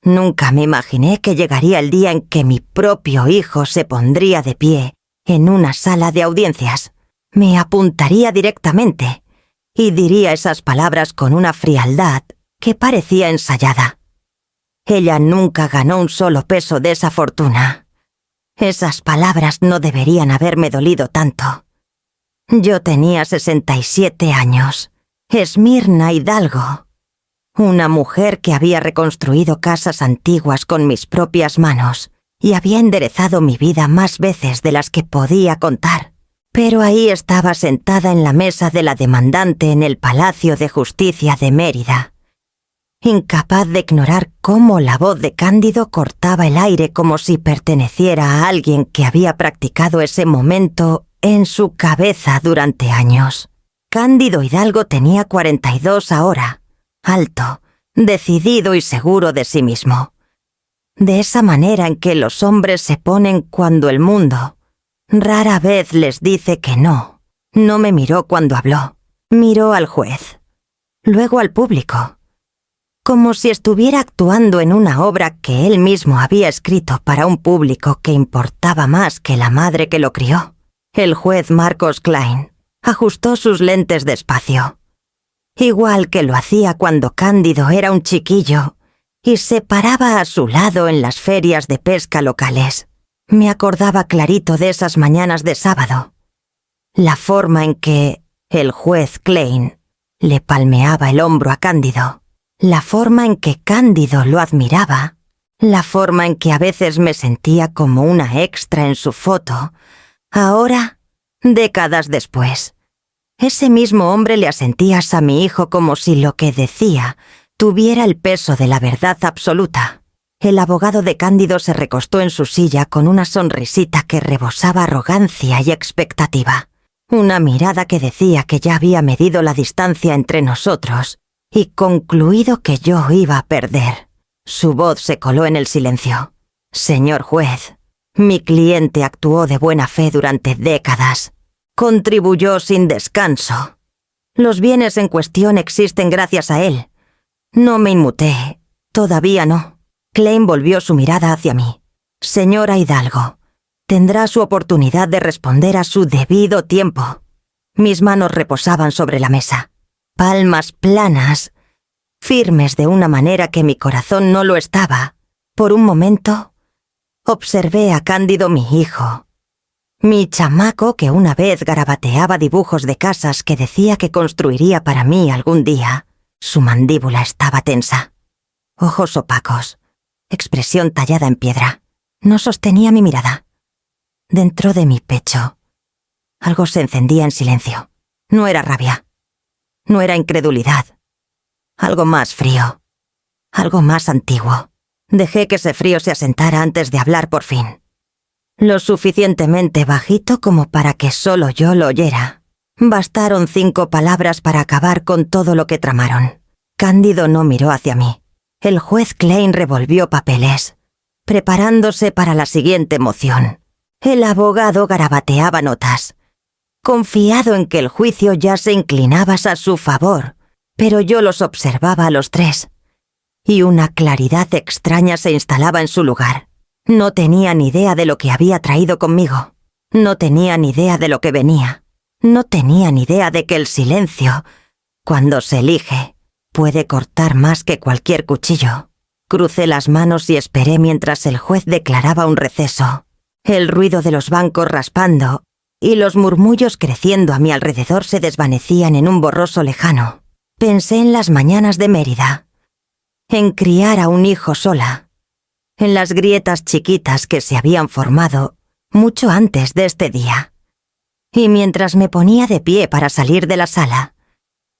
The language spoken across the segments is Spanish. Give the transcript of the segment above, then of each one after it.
Nunca me imaginé que llegaría el día en que mi propio hijo se pondría de pie en una sala de audiencias. Me apuntaría directamente y diría esas palabras con una frialdad que parecía ensayada. Ella nunca ganó un solo peso de esa fortuna. Esas palabras no deberían haberme dolido tanto. Yo tenía 67 años. Esmirna Hidalgo. Una mujer que había reconstruido casas antiguas con mis propias manos y había enderezado mi vida más veces de las que podía contar. Pero ahí estaba sentada en la mesa de la demandante en el Palacio de Justicia de Mérida, incapaz de ignorar cómo la voz de Cándido cortaba el aire como si perteneciera a alguien que había practicado ese momento en su cabeza durante años. Cándido Hidalgo tenía 42 ahora, alto, decidido y seguro de sí mismo. De esa manera en que los hombres se ponen cuando el mundo rara vez les dice que no. No me miró cuando habló. Miró al juez, luego al público, como si estuviera actuando en una obra que él mismo había escrito para un público que importaba más que la madre que lo crió. El juez Marcos Klein ajustó sus lentes despacio, igual que lo hacía cuando Cándido era un chiquillo y se paraba a su lado en las ferias de pesca locales. Me acordaba clarito de esas mañanas de sábado. La forma en que el juez Klein le palmeaba el hombro a Cándido. La forma en que Cándido lo admiraba. La forma en que a veces me sentía como una extra en su foto. Ahora, décadas después, ese mismo hombre le asentía a mi hijo como si lo que decía tuviera el peso de la verdad absoluta. El abogado de Cándido se recostó en su silla con una sonrisita que rebosaba arrogancia y expectativa. Una mirada que decía que ya había medido la distancia entre nosotros y concluido que yo iba a perder. Su voz se coló en el silencio. Señor juez, mi cliente actuó de buena fe durante décadas. Contribuyó sin descanso. Los bienes en cuestión existen gracias a él. No me inmuté. Todavía no. Klein volvió su mirada hacia mí. Señora Hidalgo, tendrá su oportunidad de responder a su debido tiempo. Mis manos reposaban sobre la mesa. Palmas planas, firmes de una manera que mi corazón no lo estaba. Por un momento, observé a Cándido, mi hijo. Mi chamaco que una vez garabateaba dibujos de casas que decía que construiría para mí algún día. Su mandíbula estaba tensa. Ojos opacos. Expresión tallada en piedra. No sostenía mi mirada. Dentro de mi pecho, algo se encendía en silencio. No era rabia. No era incredulidad. Algo más frío. Algo más antiguo. Dejé que ese frío se asentara antes de hablar por fin. Lo suficientemente bajito como para que solo yo lo oyera. Bastaron 5 palabras para acabar con todo lo que tramaron. Cándido no miró hacia mí. El juez Klein revolvió papeles, preparándose para la siguiente moción. El abogado garabateaba notas, confiado en que el juicio ya se inclinaba a su favor, pero yo los observaba a los tres, y una claridad extraña se instalaba en su lugar. No tenía ni idea de lo que había traído conmigo. No tenía ni idea de lo que venía. No tenía ni idea de que el silencio, cuando se elige, puede cortar más que cualquier cuchillo. Crucé las manos y esperé mientras el juez declaraba un receso. El ruido de los bancos raspando y los murmullos creciendo a mi alrededor se desvanecían en un borroso lejano. Pensé en las mañanas de Mérida, en criar a un hijo sola, en las grietas chiquitas que se habían formado mucho antes de este día. Y mientras me ponía de pie para salir de la sala,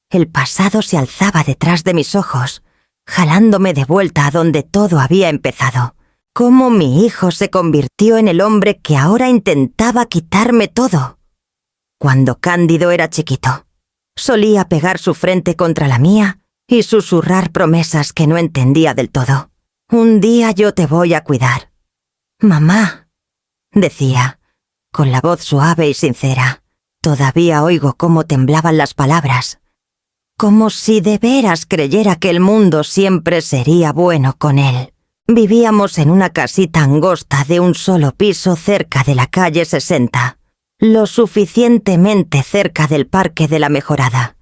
el pasado se alzaba detrás de mis ojos, jalándome de vuelta a donde todo había empezado. Cómo mi hijo se convirtió en el hombre que ahora intentaba quitarme todo. Cuando Cándido era chiquito, solía pegar su frente contra la mía y susurrar promesas que no entendía del todo. Un día yo te voy a cuidar. Mamá, decía, con la voz suave y sincera. Todavía oigo cómo temblaban las palabras. Como si de veras creyera que el mundo siempre sería bueno con él. Vivíamos en una casita angosta de un solo piso cerca de la calle 60, lo suficientemente cerca del Parque de la Mejorada,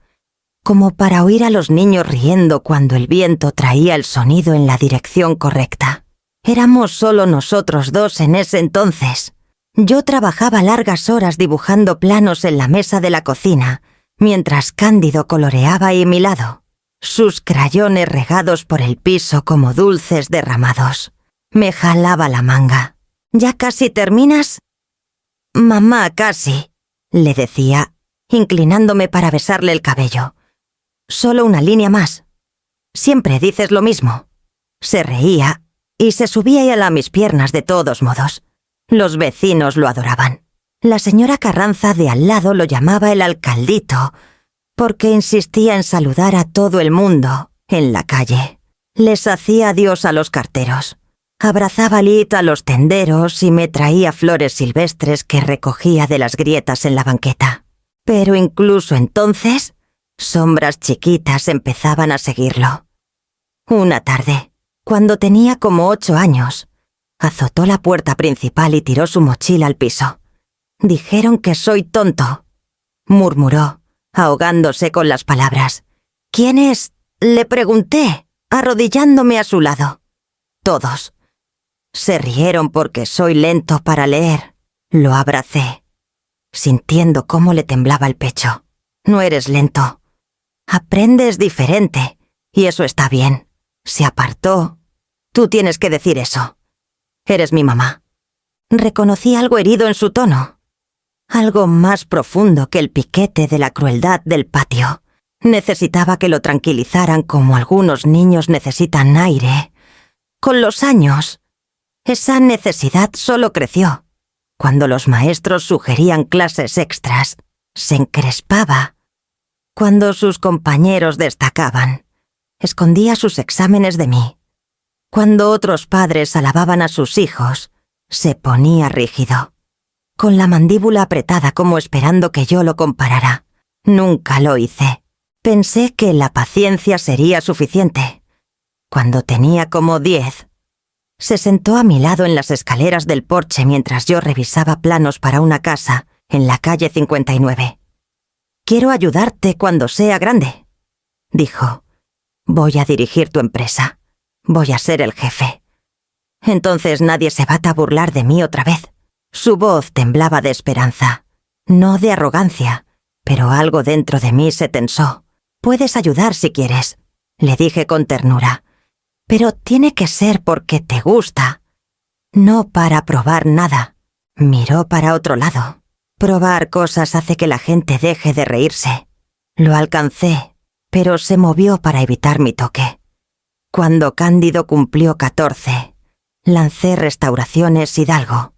como para oír a los niños riendo cuando el viento traía el sonido en la dirección correcta. Éramos solo nosotros dos en ese entonces. Yo trabajaba largas horas dibujando planos en la mesa de la cocina, mientras Cándido coloreaba a mi lado, sus crayones regados por el piso como dulces derramados. Me jalaba la manga. ¿Ya casi terminas? Mamá, casi, le decía, inclinándome para besarle el cabello. Solo una línea más. Siempre dices lo mismo. Se reía y se subía a mis piernas de todos modos. Los vecinos lo adoraban. La señora Carranza de al lado lo llamaba el alcaldito, porque insistía en saludar a todo el mundo en la calle. Les hacía adiós a los carteros. Abrazaba a los tenderos y me traía flores silvestres que recogía de las grietas en la banqueta. Pero incluso entonces, sombras chiquitas empezaban a seguirlo. Una tarde, cuando tenía como 8 años, azotó la puerta principal y tiró su mochila al piso. «Dijeron que soy tonto», murmuró, ahogándose con las palabras. «¿Quién es?», le pregunté, arrodillándome a su lado. «Todos». Se rieron porque soy lento para leer. Lo abracé, sintiendo cómo le temblaba el pecho. «No eres lento. Aprendes diferente, y eso está bien». Se apartó. «Tú tienes que decir eso. Eres mi mamá». Reconocí algo herido en su tono. Algo más profundo que el piquete de la crueldad del patio. Necesitaba que lo tranquilizaran como algunos niños necesitan aire. Con los años, esa necesidad solo creció. Cuando los maestros sugerían clases extras, se encrespaba. Cuando sus compañeros destacaban, escondía sus exámenes de mí. Cuando otros padres alababan a sus hijos, se ponía rígido, con la mandíbula apretada como esperando que yo lo comparara. Nunca lo hice. Pensé que la paciencia sería suficiente. Cuando tenía como 10, se sentó a mi lado en las escaleras del porche mientras yo revisaba planos para una casa en la calle 59. «Quiero ayudarte cuando sea grande», dijo. «Voy a dirigir tu empresa. Voy a ser el jefe. Entonces nadie se va a burlar de mí otra vez». Su voz temblaba de esperanza, no de arrogancia, pero algo dentro de mí se tensó. «Puedes ayudar si quieres», le dije con ternura, «pero tiene que ser porque te gusta, no para probar nada». Miró para otro lado. «Probar cosas hace que la gente deje de reírse». Lo alcancé, pero se movió para evitar mi toque. Cuando Cándido cumplió 14, lancé Restauraciones Hidalgo,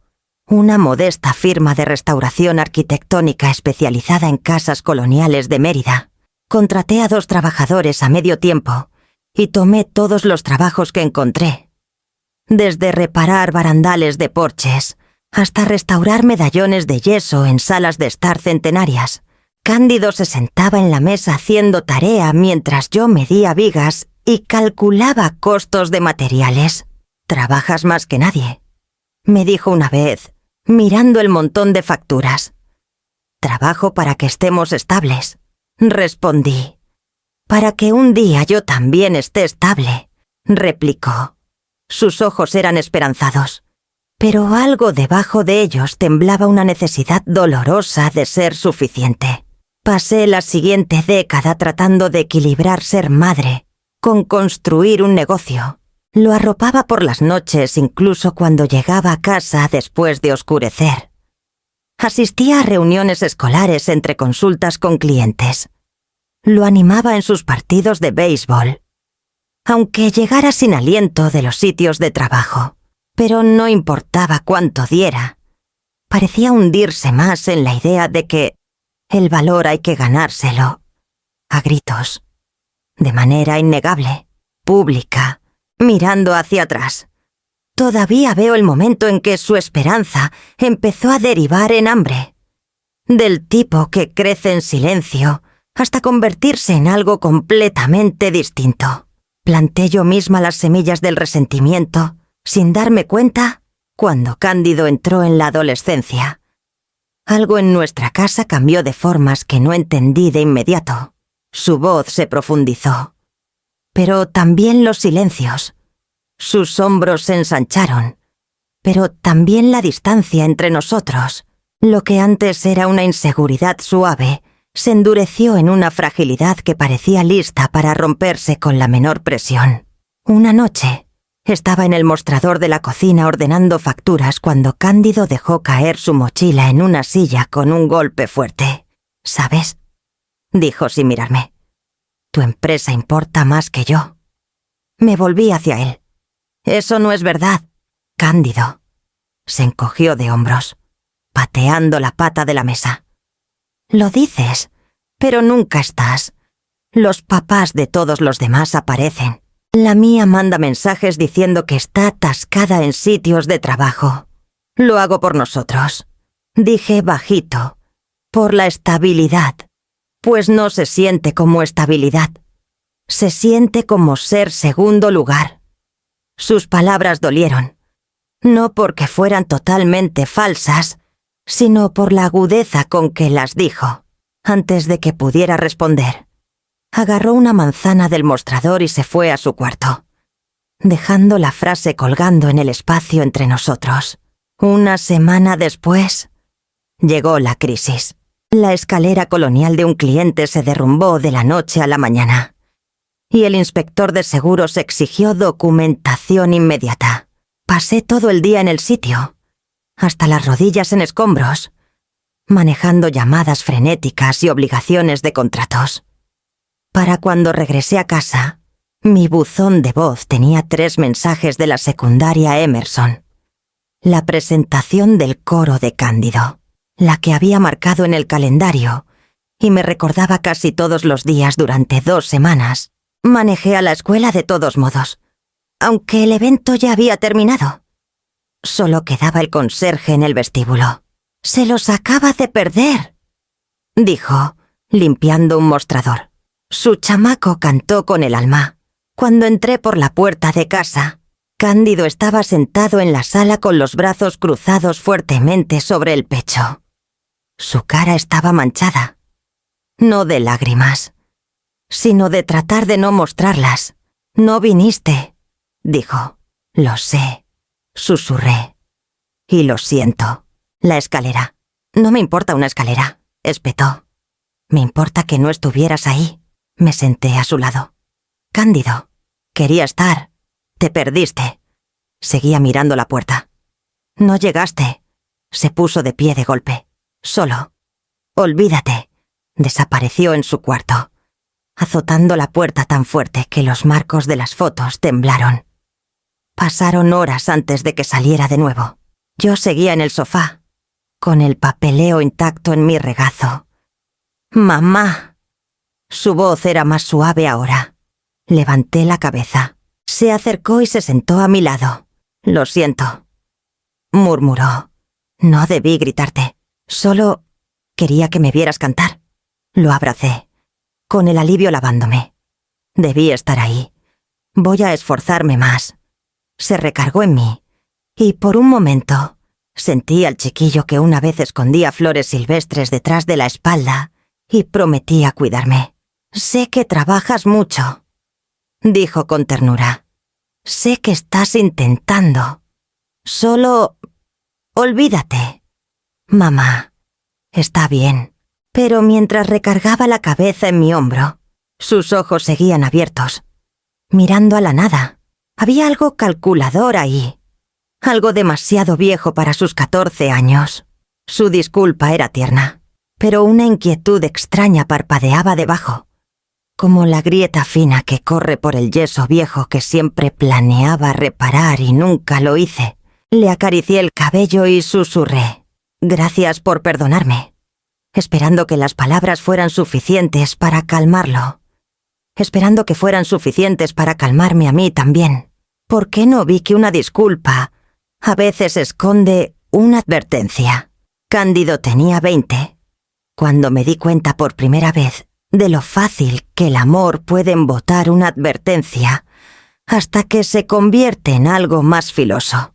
una modesta firma de restauración arquitectónica especializada en casas coloniales de Mérida. Contraté a 2 trabajadores a medio tiempo y tomé todos los trabajos que encontré, desde reparar barandales de porches hasta restaurar medallones de yeso en salas de estar centenarias. Cándido se sentaba en la mesa haciendo tarea mientras yo medía vigas y calculaba costos de materiales. «Trabajas más que nadie», me dijo una vez, mirando el montón de facturas. «Trabajo para que estemos estables», respondí. «Para que un día yo también esté estable», replicó. Sus ojos eran esperanzados, pero algo debajo de ellos temblaba una necesidad dolorosa de ser suficiente. Pasé la siguiente década tratando de equilibrar ser madre con construir un negocio. Lo arropaba por las noches incluso cuando llegaba a casa después de oscurecer. Asistía a reuniones escolares entre consultas con clientes. Lo animaba en sus partidos de béisbol, aunque llegara sin aliento de los sitios de trabajo. Pero no importaba cuánto diera. Parecía hundirse más en la idea de que el valor hay que ganárselo, a gritos, de manera innegable, pública, mirando hacia atrás. Todavía veo el momento en que su esperanza empezó a derivar en hambre, del tipo que crece en silencio hasta convertirse en algo completamente distinto. Planté yo misma las semillas del resentimiento, sin darme cuenta, cuando Cándido entró en la adolescencia. Algo en nuestra casa cambió de formas que no entendí de inmediato. Su voz se profundizó. Pero también los silencios. Sus hombros se ensancharon. Pero también la distancia entre nosotros. Lo que antes era una inseguridad suave, se endureció en una fragilidad que parecía lista para romperse con la menor presión. Una noche, estaba en el mostrador de la cocina ordenando facturas cuando Cándido dejó caer su mochila en una silla con un golpe fuerte. «¿Sabes?», dijo sin mirarme. «Tu empresa importa más que yo». Me volví hacia él. «Eso no es verdad, Cándido». Se encogió de hombros, pateando la pata de la mesa. «Lo dices, pero nunca estás. Los papás de todos los demás aparecen. La mía manda mensajes diciendo que está atascada en sitios de trabajo. Lo hago por nosotros», dije bajito, «por la estabilidad. Pues no se siente como estabilidad. Se siente como ser segundo lugar». Sus palabras dolieron, no porque fueran totalmente falsas, sino por la agudeza con que las dijo. Antes de que pudiera responder, agarró una manzana del mostrador y se fue a su cuarto, dejando la frase colgando en el espacio entre nosotros. Una semana después, llegó la crisis. La escalera colonial de un cliente se derrumbó de la noche a la mañana, y el inspector de seguros exigió documentación inmediata. Pasé todo el día en el sitio, hasta las rodillas en escombros, manejando llamadas frenéticas y obligaciones de contratos. Para cuando regresé a casa, mi buzón de voz tenía 3 mensajes de la secundaria Emerson. La presentación del coro de Cándido, la que había marcado en el calendario, y me recordaba casi todos los días durante 2 semanas. Manejé a la escuela de todos modos, aunque el evento ya había terminado. Solo quedaba el conserje en el vestíbulo. «Se los acaba de perder», dijo, limpiando un mostrador. Su chamaco cantó con el alma. Cuando entré por la puerta de casa, Cándido estaba sentado en la sala con los brazos cruzados fuertemente sobre el pecho. Su cara estaba manchada, no de lágrimas, sino de tratar de no mostrarlas. «No viniste», dijo. «Lo sé», susurré. «Y lo siento». La escalera. «No me importa una escalera», espetó. «Me importa que no estuvieras ahí». Me senté a su lado. «Cándido, quería estar. Te perdiste». Seguía mirando la puerta. «No llegaste». Se puso de pie de golpe. «Solo. Olvídate». Desapareció en su cuarto, azotando la puerta tan fuerte que los marcos de las fotos temblaron. Pasaron horas antes de que saliera de nuevo. Yo seguía en el sofá, con el papeleo intacto en mi regazo. «Mamá». Su voz era más suave ahora. Levanté la cabeza. Se acercó y se sentó a mi lado. «Lo siento», murmuró. «No debí gritarte. Solo quería que me vieras cantar». Lo abracé, con el alivio lavándome. «Debí estar ahí. Voy a esforzarme más». Se recargó en mí, y por un momento sentí al chiquillo que una vez escondía flores silvestres detrás de la espalda y prometía cuidarme. «Sé que trabajas mucho», dijo con ternura. «Sé que estás intentando. Solo olvídate». «Mamá, está bien». Pero mientras recargaba la cabeza en mi hombro, sus ojos seguían abiertos, mirando a la nada. Había algo calculador ahí, algo demasiado viejo para sus 14 años. Su disculpa era tierna, pero una inquietud extraña parpadeaba debajo, como la grieta fina que corre por el yeso viejo que siempre planeaba reparar y nunca lo hice. Le acaricié el cabello y susurré: «Gracias por perdonarme», esperando que las palabras fueran suficientes para calmarlo, esperando que fueran suficientes para calmarme a mí también. ¿Por qué no vi que una disculpa a veces esconde una advertencia? Cándido tenía 20, cuando me di cuenta por primera vez de lo fácil que el amor puede embotar una advertencia hasta que se convierte en algo más filoso.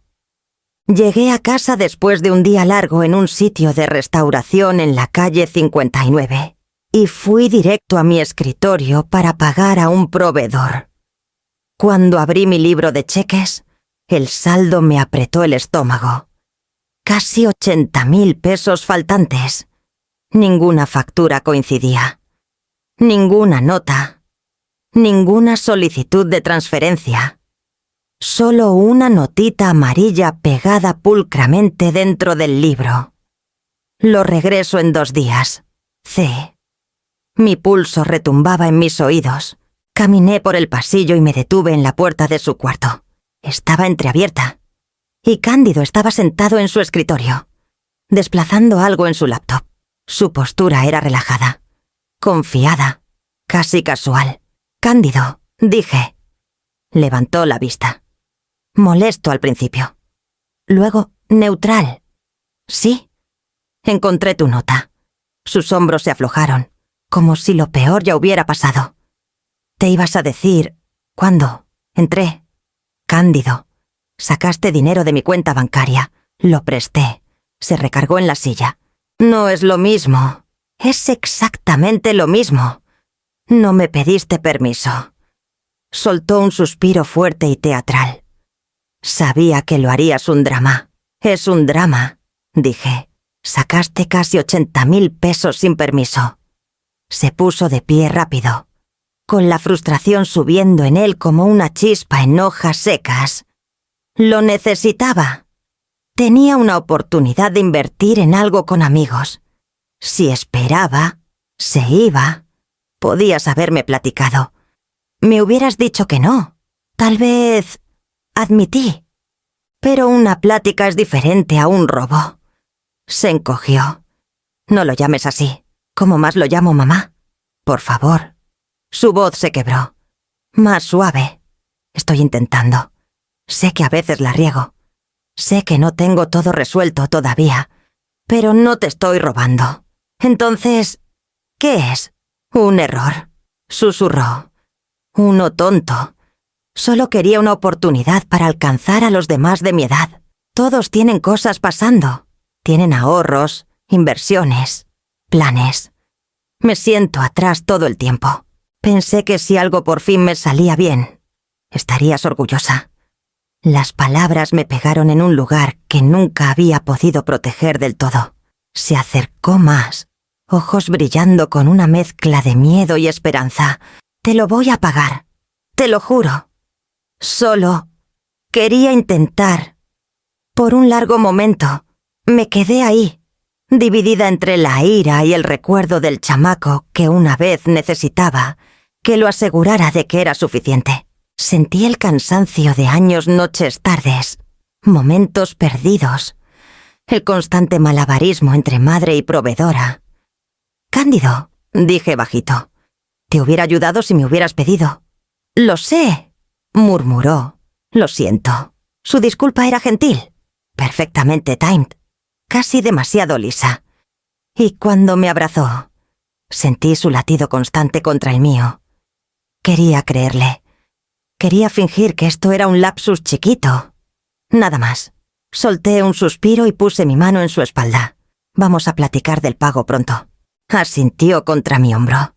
Llegué a casa después de un día largo en un sitio de restauración en la calle 59 y fui directo a mi escritorio para pagar a un proveedor. Cuando abrí mi libro de cheques, el saldo me apretó el estómago. Casi 80.000 pesos faltantes. Ninguna factura coincidía. Ninguna nota. Ninguna solicitud de transferencia. Solo una notita amarilla pegada pulcramente dentro del libro. Lo regreso en 2 días. C. Mi pulso retumbaba en mis oídos. Caminé por el pasillo y me detuve en la puerta de su cuarto. Estaba entreabierta. Y Cándido estaba sentado en su escritorio, desplazando algo en su laptop. Su postura era relajada, confiada, casi casual. «Cándido», dije. Levantó la vista. Molesto al principio. Luego, neutral. «Sí. Encontré tu nota». Sus hombros se aflojaron, como si lo peor ya hubiera pasado. «Te ibas a decir... ¿Cuándo? Entré». «Cándido, sacaste dinero de mi cuenta bancaria. Lo presté». Se recargó en la silla. «No es lo mismo. Es exactamente lo mismo. No me pediste permiso». Soltó un suspiro fuerte y teatral. «Sabía que lo harías un drama». «Es un drama», dije. «Sacaste casi 80.000 pesos sin permiso». Se puso de pie rápido, con la frustración subiendo en él como una chispa en hojas secas. Lo necesitaba. Tenía una oportunidad de invertir en algo con amigos. Si esperaba, se iba. Podías haberme platicado. Me hubieras dicho que no. Tal vez... admití. Pero una plática es diferente a un robo. Se encogió. «No lo llames así. ¿Cómo más lo llamo, mamá? Por favor». Su voz se quebró. «Más suave. Estoy intentando. Sé que a veces la riego. Sé que no tengo todo resuelto todavía. Pero no te estoy robando. Entonces, ¿qué es?» «Un error», susurró. «Uno tonto. Solo quería una oportunidad para alcanzar a los demás de mi edad. Todos tienen cosas pasando. Tienen ahorros, inversiones, planes. Me siento atrás todo el tiempo. Pensé que si algo por fin me salía bien, estarías orgullosa». Las palabras me pegaron en un lugar que nunca había podido proteger del todo. Se acercó más, ojos brillando con una mezcla de miedo y esperanza. «Te lo voy a pagar, te lo juro. Solo quería intentar». Por un largo momento, me quedé ahí, dividida entre la ira y el recuerdo del chamaco que una vez necesitaba que lo asegurara de que era suficiente. Sentí el cansancio de años, noches, tardes, momentos perdidos, el constante malabarismo entre madre y proveedora. «Cándido», dije bajito, «te hubiera ayudado si me hubieras pedido». «Lo sé», murmuró. «Lo siento». Su disculpa era gentil, perfectamente timed, casi demasiado lisa. Y cuando me abrazó, sentí su latido constante contra el mío. Quería creerle. Quería fingir que esto era un lapsus chiquito. Nada más. Solté un suspiro y puse mi mano en su espalda. «Vamos a platicar del pago pronto». Asintió contra mi hombro.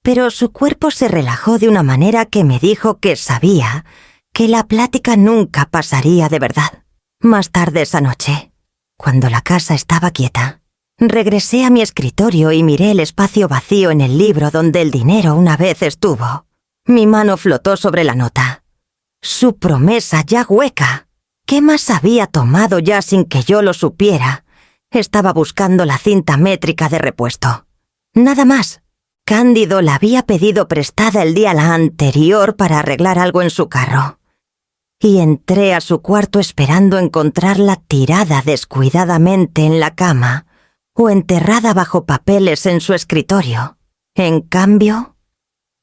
Pero su cuerpo se relajó de una manera que me dijo que sabía que la plática nunca pasaría de verdad. Más tarde esa noche, cuando la casa estaba quieta, regresé a mi escritorio y miré el espacio vacío en el libro donde el dinero una vez estuvo. Mi mano flotó sobre la nota. Su promesa ya hueca. ¿Qué más había tomado ya sin que yo lo supiera? Estaba buscando la cinta métrica de repuesto. Nada más. Cándido la había pedido prestada el día anterior para arreglar algo en su carro. Y entré a su cuarto esperando encontrarla tirada descuidadamente en la cama o enterrada bajo papeles en su escritorio. En cambio,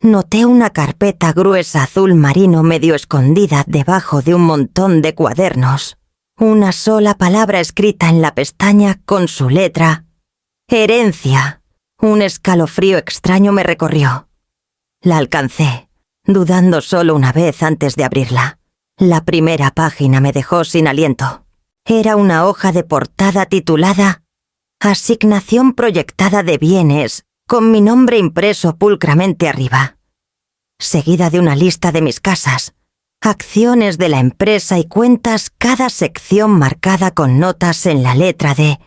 noté una carpeta gruesa azul marino medio escondida debajo de un montón de cuadernos. Una sola palabra escrita en la pestaña con su letra: «Herencia». Un escalofrío extraño me recorrió. La alcancé. dudando solo una vez antes de abrirla. La primera página me dejó sin aliento. Era una hoja de portada titulada Asignación proyectada de bienes, con mi nombre impreso pulcramente arriba, seguida de una lista de mis casas, acciones de la empresa y cuentas, cada sección marcada con notas en la letra de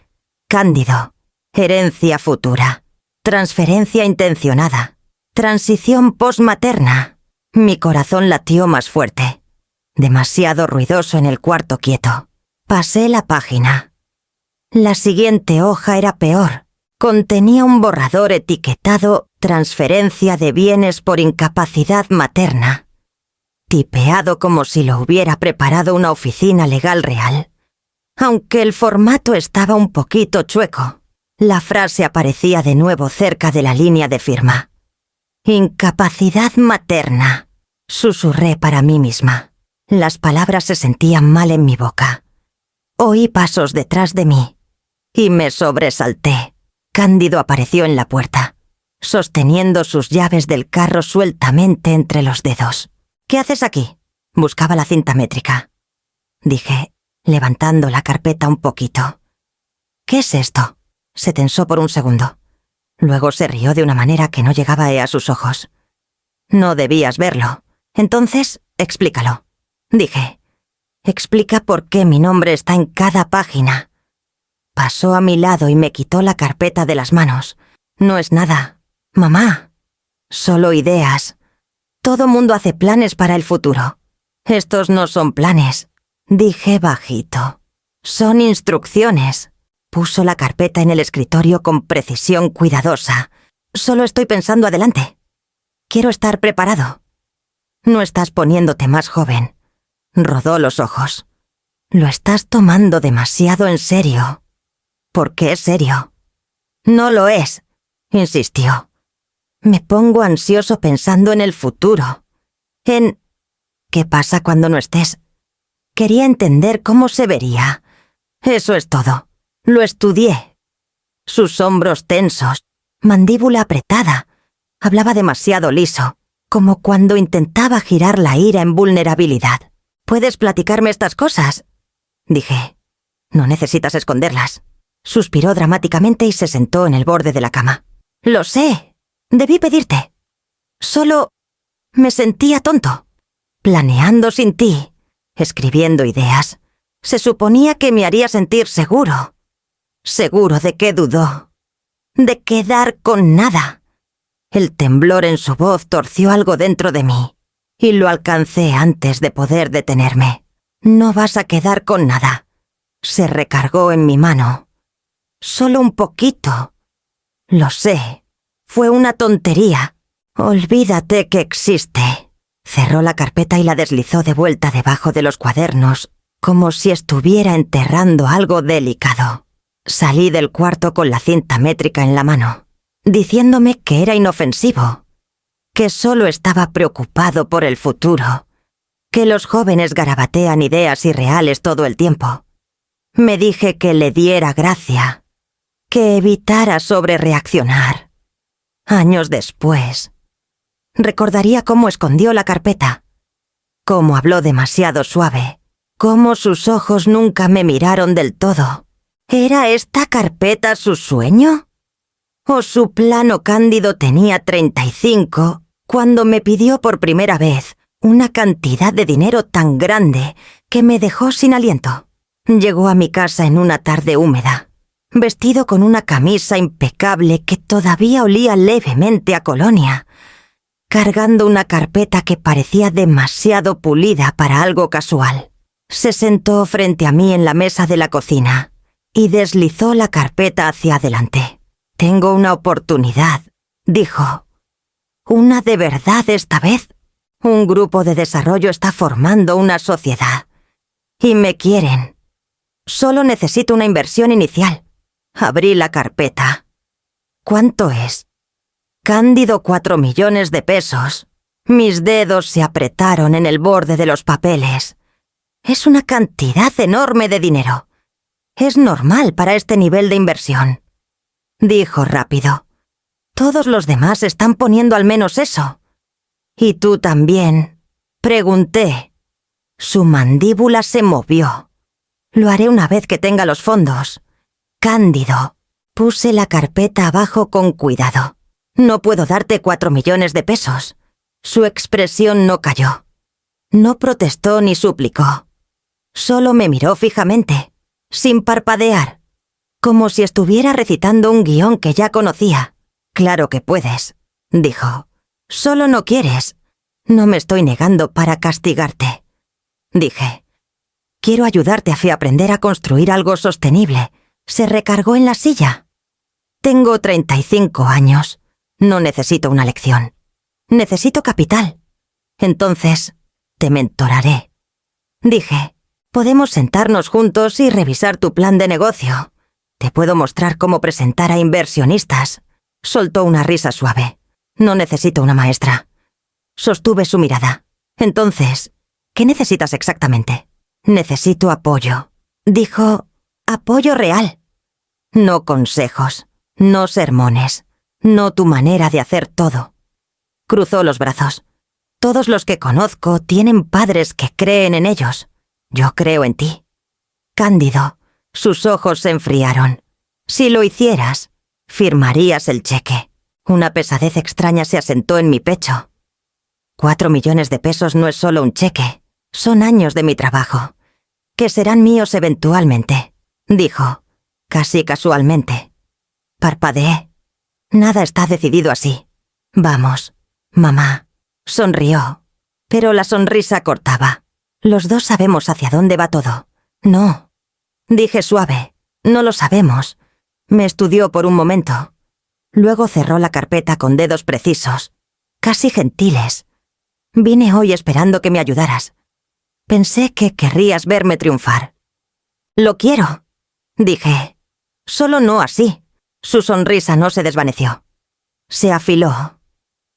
Cándido, herencia futura, transferencia intencionada, transición postmaterna. Mi corazón latió más fuerte. Demasiado ruidoso en el cuarto quieto. Pasé la página. La siguiente hoja era peor. Contenía un borrador etiquetado Transferencia de bienes por incapacidad materna, tipeado como si lo hubiera preparado una oficina legal real. Aunque el formato estaba un poquito chueco, la frase aparecía de nuevo cerca de la línea de firma. Incapacidad materna, susurré para mí misma. Las palabras se sentían mal en mi boca. Oí pasos detrás de mí y me sobresalté. Cándido apareció en la puerta, sosteniendo sus llaves del carro sueltamente entre los dedos. «¿Qué haces aquí?» Buscaba la cinta métrica, dije, levantando la carpeta un poquito. «¿Qué es esto?» Se tensó por un segundo. Luego se rió de una manera que no llegaba a sus ojos. «No debías verlo. Entonces, explícalo», dije. «Explica por qué mi nombre está en cada página». Pasó a mi lado y me quitó la carpeta de las manos. «No es nada, mamá. Solo ideas. Todo mundo hace planes para el futuro. Estos no son planes», dije bajito. «Son instrucciones». Puso la carpeta en el escritorio con precisión cuidadosa. «Solo estoy pensando adelante. Quiero estar preparado». «No estás poniéndote más joven». Rodó los ojos. «Lo estás tomando demasiado en serio». «¿Por qué es serio?» «No lo es», insistió. «Me pongo ansioso pensando en el futuro. En... ¿Qué pasa cuando no estés? Quería entender cómo se vería. Eso es todo. Lo estudié». Sus hombros tensos, mandíbula apretada. Hablaba demasiado liso, como cuando intentaba girar la ira en vulnerabilidad. «¿Puedes platicarme estas cosas?», dije. «No necesitas esconderlas». Suspiró dramáticamente y se sentó en el borde de la cama. «Lo sé. Debí pedirte. Solo me sentía tonto. Planeando sin ti, escribiendo ideas. Se suponía que me haría sentir seguro. ¿Seguro de qué dudó? De quedar con nada». El temblor en su voz torció algo dentro de mí, y lo alcancé antes de poder detenerme. «No vas a quedar con nada». Se recargó en mi mano. «Solo un poquito. Lo sé. Fue una tontería. Olvídate que existe». Cerró la carpeta y la deslizó de vuelta debajo de los cuadernos, como si estuviera enterrando algo delicado. Salí del cuarto con la cinta métrica en la mano, diciéndome que era inofensivo, que solo estaba preocupado por el futuro, que los jóvenes garabatean ideas irreales todo el tiempo. Me dije que le diera gracia, que evitara sobrereaccionar. Años después, recordaría cómo escondió la carpeta, cómo habló demasiado suave, cómo sus ojos nunca me miraron del todo. ¿Era esta carpeta su sueño? ¿O su plano Cándido tenía 35 cuando me pidió por primera vez una cantidad de dinero tan grande que me dejó sin aliento? Llegó a mi casa en una tarde húmeda, vestido con una camisa impecable que todavía olía levemente a colonia, cargando una carpeta que parecía demasiado pulida para algo casual. Se sentó frente a mí en la mesa de la cocina y deslizó la carpeta hacia adelante. «Tengo una oportunidad», dijo. «Una de verdad esta vez. Un grupo de desarrollo está formando una sociedad. Y me quieren. Solo necesito una inversión inicial». Abrí la carpeta. «¿Cuánto es?» «Cándido 4 millones de pesos». Mis dedos se apretaron en el borde de los papeles. Es una cantidad enorme de dinero. Es normal para este nivel de inversión, dijo rápido. Todos los demás están poniendo al menos eso. ¿Y tú también? Pregunté. Su mandíbula se movió. Lo haré una vez que tenga los fondos. Cándido. Puse la carpeta abajo con cuidado. No puedo darte 4 millones de pesos. Su expresión no cayó. No protestó ni suplicó. Solo me miró fijamente, sin parpadear, como si estuviera recitando un guión que ya conocía. Claro que puedes, dijo. Solo no quieres. No me estoy negando para castigarte. Dije. Quiero ayudarte a aprender a construir algo sostenible. Se recargó en la silla. Tengo 35 años. No necesito una lección. Necesito capital. Entonces, te mentoraré. Dije, podemos sentarnos juntos y revisar tu plan de negocio. Te puedo mostrar cómo presentar a inversionistas. Soltó una risa suave. No necesito una maestra. Sostuve su mirada. Entonces, ¿qué necesitas exactamente? Necesito apoyo. Dijo, apoyo real. No consejos, no sermones, no tu manera de hacer todo. Cruzó los brazos. Todos los que conozco tienen padres que creen en ellos. Yo creo en ti. Cándido, sus ojos se enfriaron. Si lo hicieras, firmarías el cheque. Una pesadez extraña se asentó en mi pecho. 4 millones de pesos no es solo un cheque. Son años de mi trabajo, que serán míos eventualmente, dijo, casi casualmente. Parpadeé. Nada está decidido así. Vamos, mamá. Sonrió, pero la sonrisa cortaba. Los dos sabemos hacia dónde va todo. No. Dije suave. No lo sabemos. Me estudió por un momento. Luego cerró la carpeta con dedos precisos, casi gentiles. Vine hoy esperando que me ayudaras. Pensé que querrías verme triunfar. Lo quiero, dije. Solo no así. Su sonrisa no se desvaneció. Se afiló.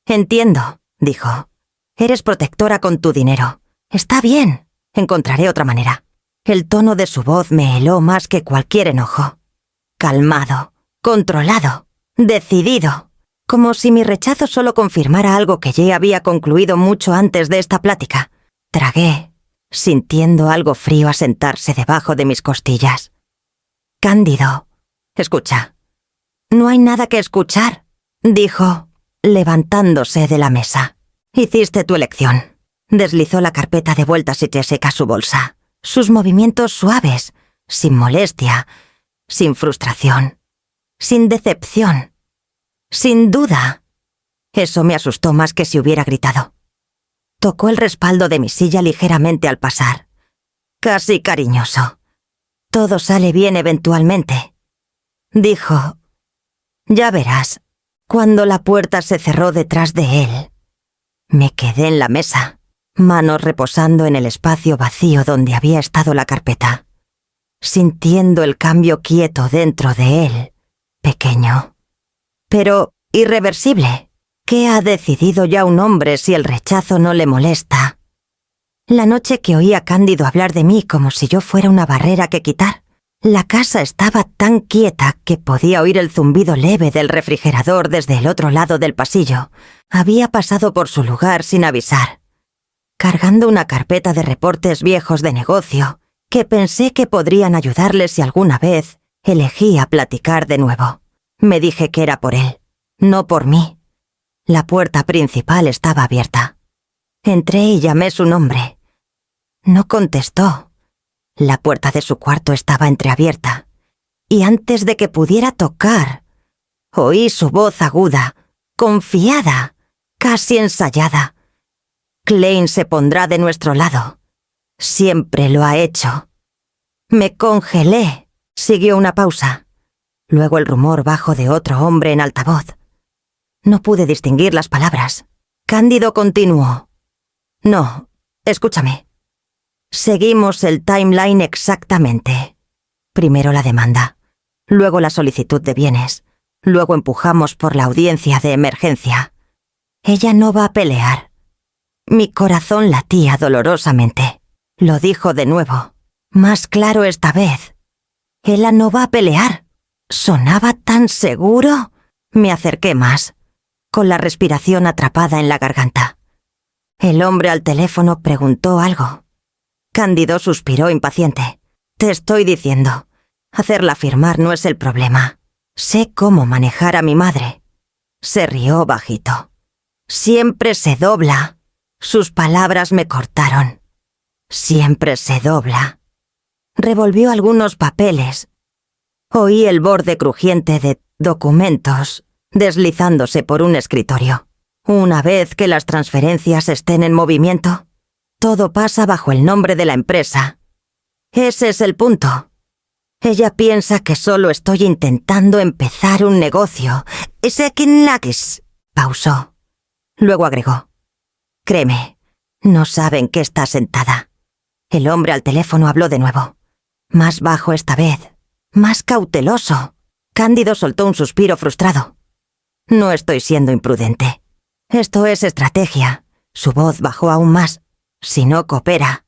Entiendo, dijo. Eres protectora con tu dinero. Está bien. Encontraré otra manera. El tono de su voz me heló más que cualquier enojo. Calmado, controlado, decidido. Como si mi rechazo solo confirmara algo que ya había concluido mucho antes de esta plática. Tragué, sintiendo algo frío asentarse debajo de mis costillas. Cándido, escucha. No hay nada que escuchar, dijo, levantándose de la mesa. Hiciste tu elección. Deslizó la carpeta de vuelta seca a su bolsa. Sus movimientos suaves, sin molestia, sin frustración, sin decepción, sin duda. Eso me asustó más que si hubiera gritado. Tocó el respaldo de mi silla ligeramente al pasar. Casi cariñoso. Todo sale bien eventualmente. Dijo, ya verás, cuando la puerta se cerró detrás de él. Me quedé en la mesa, manos reposando en el espacio vacío donde había estado la carpeta, sintiendo el cambio quieto dentro de él, pequeño, pero irreversible. ¿Qué ha decidido ya un hombre si el rechazo no le molesta? La noche que oí a Cándido hablar de mí como si yo fuera una barrera que quitar, la casa estaba tan quieta que podía oír el zumbido leve del refrigerador desde el otro lado del pasillo. Había pasado por su lugar sin avisar, cargando una carpeta de reportes viejos de negocio que pensé que podrían ayudarle si alguna vez elegía platicar de nuevo. Me dije que era por él, no por mí. La puerta principal estaba abierta. Entré y llamé su nombre. No contestó. La puerta de su cuarto estaba entreabierta, y antes de que pudiera tocar, oí su voz aguda, confiada, casi ensayada. Klein se pondrá de nuestro lado. Siempre lo ha hecho. Me congelé. Siguió una pausa. Luego el rumor bajo de otro hombre en altavoz. No pude distinguir las palabras. Cándido continuó. No, escúchame. Seguimos el timeline exactamente. Primero la demanda, luego la solicitud de bienes, luego empujamos por la audiencia de emergencia. Ella no va a pelear. Mi corazón latía dolorosamente. Lo dijo de nuevo, más claro esta vez. Ella no va a pelear. ¿Sonaba tan seguro? Me acerqué más, con la respiración atrapada en la garganta. El hombre al teléfono preguntó algo. Cándido suspiró impaciente. Te estoy diciendo, hacerla firmar no es el problema. Sé cómo manejar a mi madre. Se rió bajito. Siempre se dobla. Sus palabras me cortaron. Siempre se dobla. Revolvió algunos papeles. Oí el borde crujiente de documentos deslizándose por un escritorio. Una vez que las transferencias estén en movimiento, todo pasa bajo el nombre de la empresa. Ese es el punto. Ella piensa que solo estoy intentando empezar un negocio. Pausó. Luego agregó. Créeme, no saben que está sentada. El hombre al teléfono habló de nuevo. Más bajo esta vez. Más cauteloso. Cándido soltó un suspiro frustrado. No estoy siendo imprudente. Esto es estrategia. Su voz bajó aún más. Si no coopera,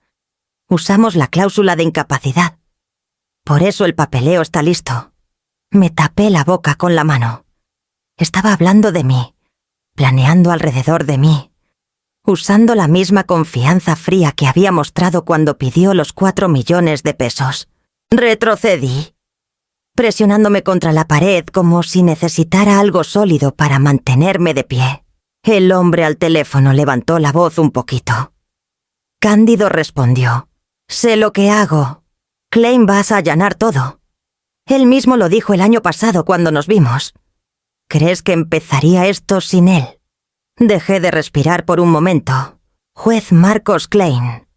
usamos la cláusula de incapacidad. Por eso el papeleo está listo. Me tapé la boca con la mano. Estaba hablando de mí, planeando alrededor de mí, usando la misma confianza fría que había mostrado cuando pidió los 4 millones de pesos. Retrocedí, presionándome contra la pared como si necesitara algo sólido para mantenerme de pie. El hombre al teléfono levantó la voz un poquito. Cándido respondió. Sé lo que hago. Klein vas a allanar todo. Él mismo lo dijo el año pasado cuando nos vimos. ¿Crees que empezaría esto sin él? Dejé de respirar por un momento. Juez Marcos Klein.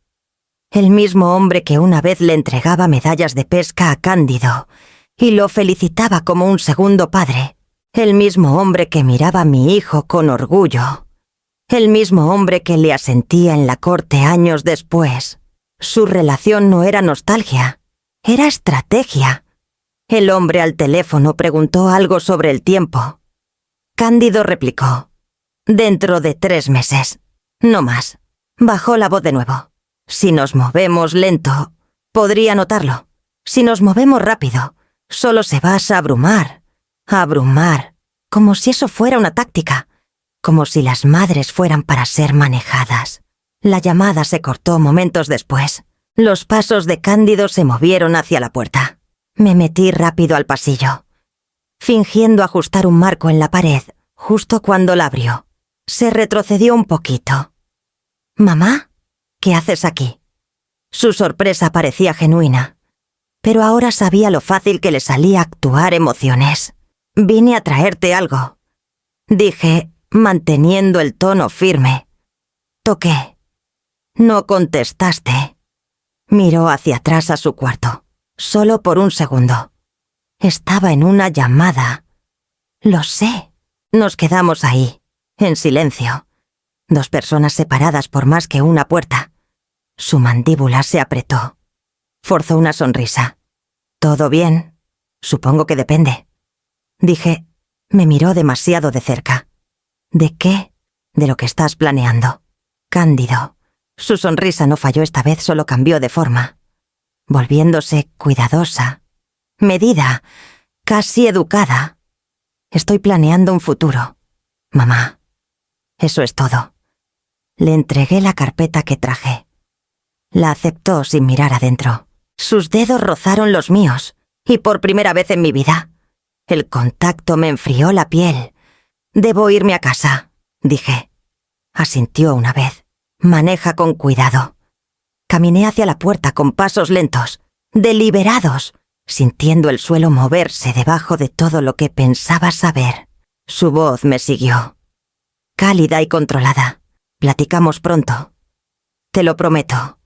El mismo hombre que una vez le entregaba medallas de pesca a Cándido y lo felicitaba como un segundo padre. El mismo hombre que miraba a mi hijo con orgullo. El mismo hombre que le asentía en la corte años después. Su relación no era nostalgia, era estrategia. El hombre al teléfono preguntó algo sobre el tiempo. Cándido replicó. Dentro de 3 meses. No más. Bajó la voz de nuevo. Si nos movemos lento, podría notarlo. Si nos movemos rápido, solo se vas a abrumar. Abrumar. Como si eso fuera una táctica. Como si las madres fueran para ser manejadas. La llamada se cortó momentos después. Los pasos de Cándido se movieron hacia la puerta. Me metí rápido al pasillo, fingiendo ajustar un marco en la pared justo cuando la abrió. Se retrocedió un poquito. «¿Mamá? ¿Qué haces aquí?» Su sorpresa parecía genuina, pero ahora sabía lo fácil que le salía actuar emociones. «Vine a traerte algo», dije, manteniendo el tono firme. Toqué. No contestaste. Miró hacia atrás a su cuarto, solo por un segundo. Estaba en una llamada. Lo sé. Nos quedamos ahí, en silencio. 2 personas separadas por más que una puerta. Su mandíbula se apretó. Forzó una sonrisa. «¿Todo bien? Supongo que depende». Dije. Me miró demasiado de cerca. «¿De qué?» «De lo que estás planeando». Cándido. Su sonrisa no falló esta vez, solo cambió de forma. Volviéndose cuidadosa, medida, casi educada. «Estoy planeando un futuro, mamá. Eso es todo». Le entregué la carpeta que traje. La aceptó sin mirar adentro. Sus dedos rozaron los míos, y por primera vez en mi vida. El contacto me enfrió la piel. «Debo irme a casa», dije. Asintió una vez. «Maneja con cuidado». Caminé hacia la puerta con pasos lentos, deliberados, sintiendo el suelo moverse debajo de todo lo que pensaba saber. Su voz me siguió. Cálida y controlada. «Platicamos pronto». «Te lo prometo».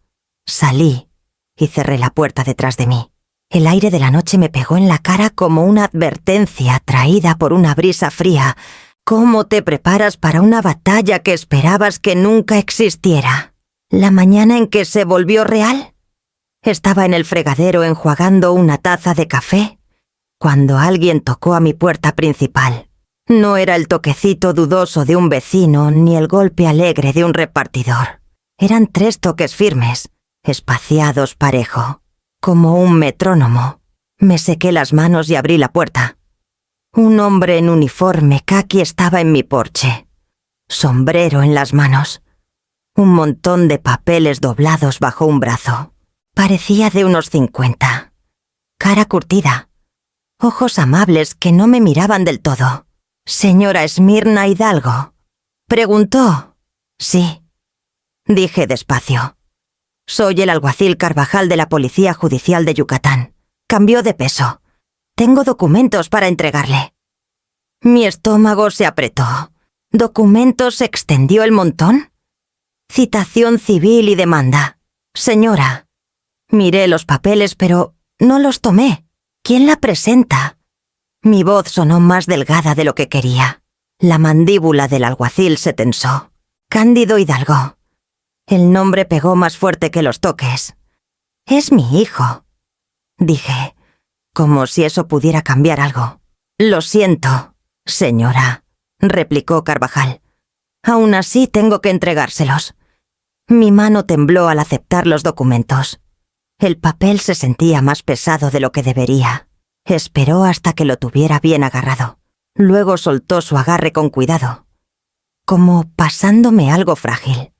Salí y cerré la puerta detrás de mí. El aire de la noche me pegó en la cara como una advertencia traída por una brisa fría. ¿Cómo te preparas para una batalla que esperabas que nunca existiera? ¿La mañana en que se volvió real? Estaba en el fregadero enjuagando una taza de café cuando alguien tocó a mi puerta principal. No era el toquecito dudoso de un vecino ni el golpe alegre de un repartidor. Eran 3 toques firmes, espaciados parejo, como un metrónomo. Me sequé las manos y abrí la puerta. Un hombre en uniforme caqui estaba en mi porche, sombrero en las manos. un montón de papeles doblados bajo un brazo. Parecía de unos 50. Cara curtida. Ojos amables que no me miraban del todo. «¿Señora Esmirna Hidalgo?», preguntó. «Sí», dije despacio. «Soy el alguacil Carvajal de la Policía Judicial de Yucatán. Cambió de peso. Tengo documentos para entregarle». Mi estómago se apretó. ¿Documentos extendió el montón? Citación civil y demanda. «Señora». Miré los papeles, pero no los tomé. ¿Quién la presenta? Mi voz sonó más delgada de lo que quería. La mandíbula del alguacil se tensó. «Cándido Hidalgo». El nombre pegó más fuerte que los toques. «Es mi hijo», dije, como si eso pudiera cambiar algo. «Lo siento, señora», replicó Carvajal. «Aún así tengo que entregárselos». Mi mano tembló al aceptar los documentos. El papel se sentía más pesado de lo que debería. Esperó hasta que lo tuviera bien agarrado. Luego soltó su agarre con cuidado, como pasándome algo frágil.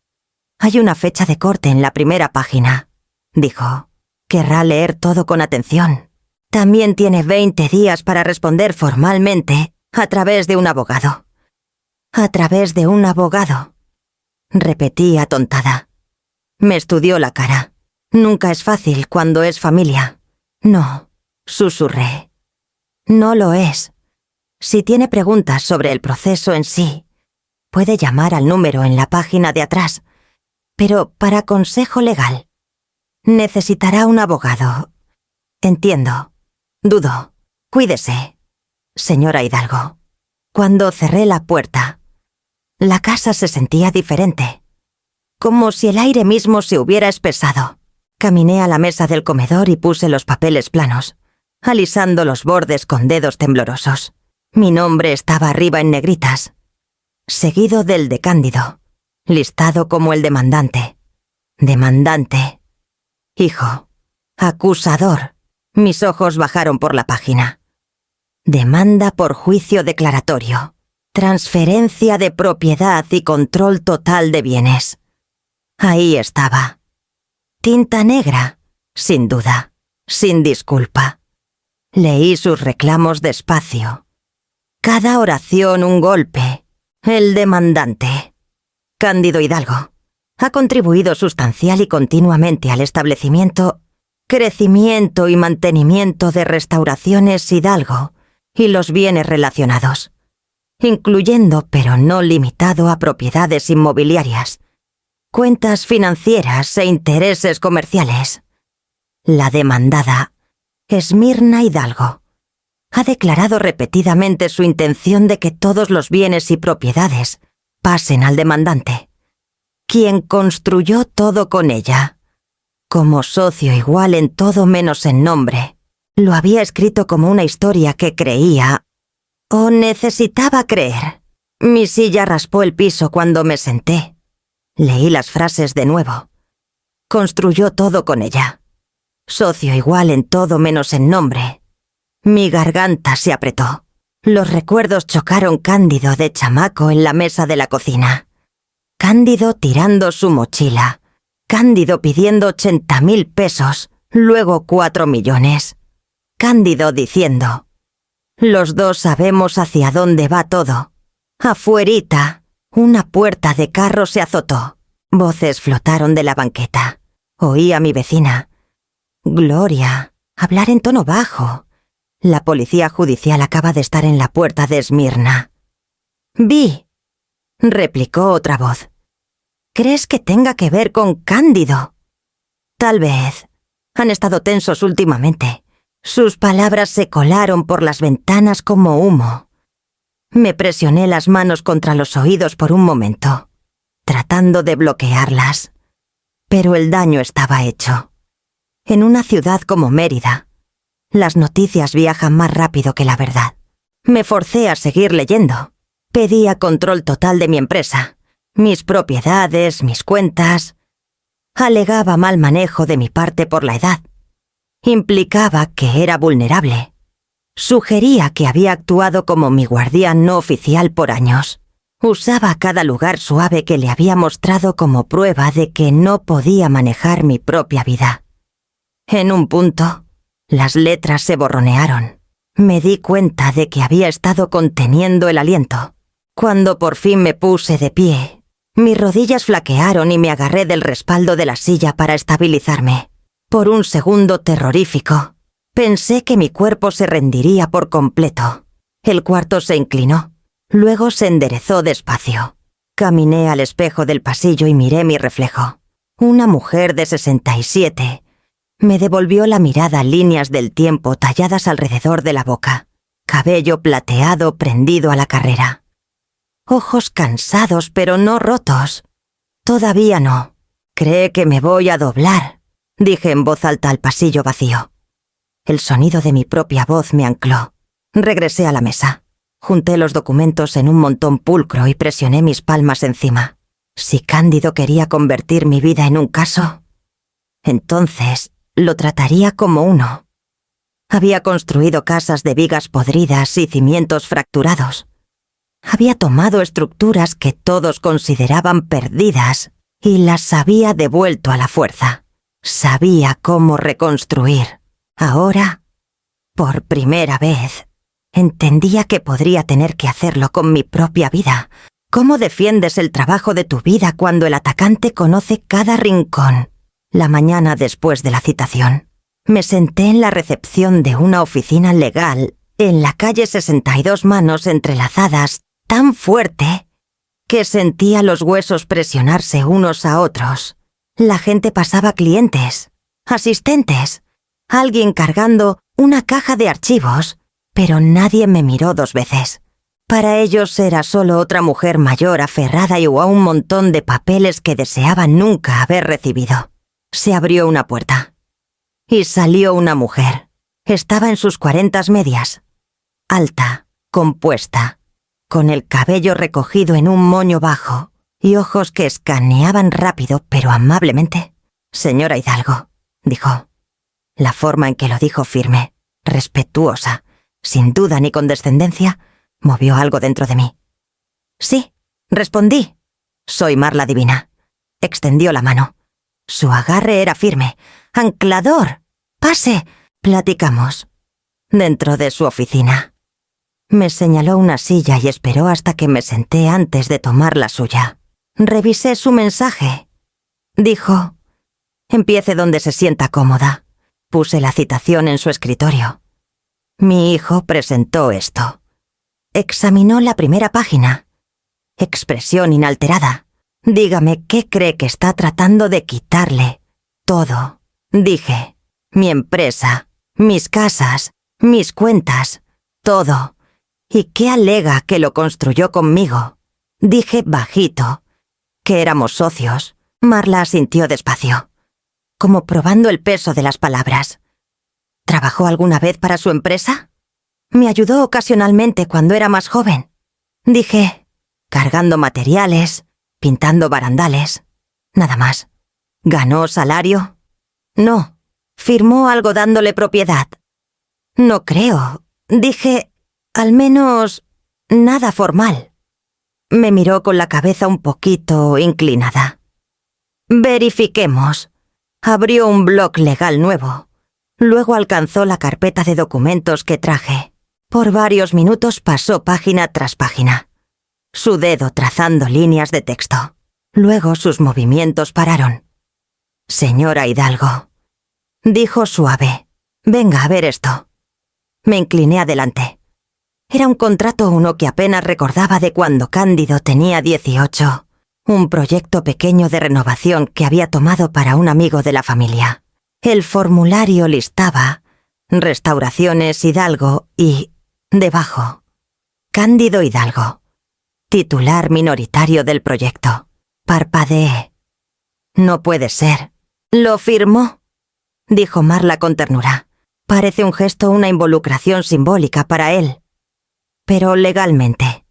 «Hay una fecha de corte en la primera página», dijo. «Querrá leer todo con atención. También tiene 20 días para responder formalmente a través de un abogado». «A través de un abogado», repetí atontada. Me estudió la cara. «Nunca es fácil cuando es familia». «No», susurré. «No lo es. Si tiene preguntas sobre el proceso en sí, puede llamar al número en la página de atrás. Pero para consejo legal, necesitará un abogado». «Entiendo. Dudo. Cuídese, señora Hidalgo». Cuando cerré la puerta, la casa se sentía diferente, como si el aire mismo se hubiera espesado. Caminé a la mesa del comedor y puse los papeles planos, alisando los bordes con dedos temblorosos. Mi nombre estaba arriba en negritas, seguido del de Cándido, listado como el demandante. Demandante. Hijo. Acusador. Mis ojos bajaron por la página. Demanda por juicio declaratorio. Transferencia de propiedad y control total de bienes. Ahí estaba. Tinta negra, sin duda, sin disculpa. Leí sus reclamos despacio. Cada oración un golpe. El demandante. Cándido Hidalgo. Ha contribuido sustancial y continuamente al establecimiento, crecimiento y mantenimiento de Restauraciones Hidalgo y los bienes relacionados, incluyendo pero no limitado a propiedades inmobiliarias, cuentas financieras e intereses comerciales. La demandada, Esmirna Hidalgo, ha declarado repetidamente su intención de que todos los bienes y propiedades pasen al demandante, quien construyó todo con ella. Como socio igual en todo menos en nombre, lo había escrito como una historia que creía o necesitaba creer. Mi silla raspó el piso cuando me senté. Leí las frases de nuevo. Construyó todo con ella. Socio igual en todo menos en nombre. Mi garganta se apretó. Los recuerdos chocaron Cándido de chamaco en la mesa de la cocina. Cándido tirando su mochila. Cándido pidiendo 80.000 pesos, luego 4 millones. Cándido diciendo: «Los dos sabemos hacia dónde va todo». Afuerita, una puerta de carro se azotó. Voces flotaron de la banqueta. Oí a mi vecina: «Gloria, hablar en tono bajo. La policía judicial acaba de estar en la puerta de Esmirna». «Vi», replicó otra voz. «¿Crees que tenga que ver con Cándido?» «Tal vez. Han estado tensos últimamente. Sus palabras se colaron por las ventanas como humo». Me presioné las manos contra los oídos por un momento, tratando de bloquearlas. Pero el daño estaba hecho. En una ciudad como Mérida, las noticias viajan más rápido que la verdad. Me forcé a seguir leyendo. Pedía control total de mi empresa, mis propiedades, mis cuentas. Alegaba mal manejo de mi parte por la edad. Implicaba que era vulnerable. Sugería que había actuado como mi guardián no oficial por años. Usaba cada lugar suave que le había mostrado como prueba de que no podía manejar mi propia vida. En un punto, las letras se borronearon. Me di cuenta de que había estado conteniendo el aliento. Cuando por fin me puse de pie, mis rodillas flaquearon y me agarré del respaldo de la silla para estabilizarme. Por un segundo terrorífico, pensé que mi cuerpo se rendiría por completo. El cuarto se inclinó, luego se enderezó despacio. Caminé al espejo del pasillo y miré mi reflejo. Una mujer de 67 me devolvió la mirada líneas del tiempo talladas alrededor de la boca, cabello plateado prendido a la carrera. Ojos cansados pero no rotos. Todavía no. Cree que me voy a doblar, dije en voz alta al pasillo vacío. El sonido de mi propia voz me ancló. Regresé a la mesa. Junté los documentos en un montón pulcro y presioné mis palmas encima. Si Cándido quería convertir mi vida en un caso, entonces lo trataría como uno. Había construido casas de vigas podridas y cimientos fracturados. Había tomado estructuras que todos consideraban perdidas y las había devuelto a la fuerza. Sabía cómo reconstruir. Ahora, por primera vez, entendía que podría tener que hacerlo con mi propia vida. ¿Cómo defiendes el trabajo de tu vida cuando el atacante conoce cada rincón? La mañana después de la citación, me senté en la recepción de una oficina legal en la calle 62, manos entrelazadas tan fuerte que sentía los huesos presionarse unos a otros. La gente pasaba, clientes, asistentes, alguien cargando una caja de archivos, pero nadie me miró 2 veces. Para ellos era solo otra mujer mayor aferrada y a un montón de papeles que deseaba nunca haber recibido. Se abrió una puerta y salió una mujer. Estaba en sus 40 medias, alta, compuesta, con el cabello recogido en un moño bajo y ojos que escaneaban rápido pero amablemente. «Señora Hidalgo», dijo. La forma en que lo dijo firme, respetuosa, sin duda ni condescendencia, movió algo dentro de mí. «Sí», respondí. «Soy Marla Divina». Extendió la mano. Su agarre era firme. «Anclador. Pase. Platicamos». Dentro de su oficina. Me señaló una silla y esperó hasta que me senté antes de tomar la suya. Revisé su mensaje. Dijo: «Empiece donde se sienta cómoda». Puse la citación en su escritorio. Mi hijo presentó esto. Examinó la primera página. Expresión inalterada. «Dígame qué cree que está tratando de quitarle». «Todo», dije. «Mi empresa, mis casas, mis cuentas, todo». «¿Y qué alega que lo construyó conmigo?» Dije bajito. «Que éramos socios». Marla asintió despacio, como probando el peso de las palabras. «¿Trabajó alguna vez para su empresa?» «Me ayudó ocasionalmente cuando era más joven», dije, «cargando materiales, pintando barandales, nada más». «¿Ganó salario?» «No». «¿Firmó algo dándole propiedad?» «No creo», dije, «al menos nada formal». Me miró con la cabeza un poquito inclinada. «Verifiquemos». Abrió un bloc legal nuevo. Luego alcanzó la carpeta de documentos que traje. Por varios minutos pasó página tras página, su dedo trazando líneas de texto. Luego sus movimientos pararon. «Señora Hidalgo», dijo suave, «venga a ver esto». Me incliné adelante. Era un contrato uno que apenas recordaba de cuando Cándido tenía 18. Un proyecto pequeño de renovación que había tomado para un amigo de la familia. El formulario listaba «Restauraciones Hidalgo» y, debajo, «Cándido Hidalgo, titular minoritario del proyecto». Parpadeé. «No puede ser». «¿Lo firmó?», dijo Marla con ternura. «Parece un gesto, una involucración simbólica para él. Pero legalmente,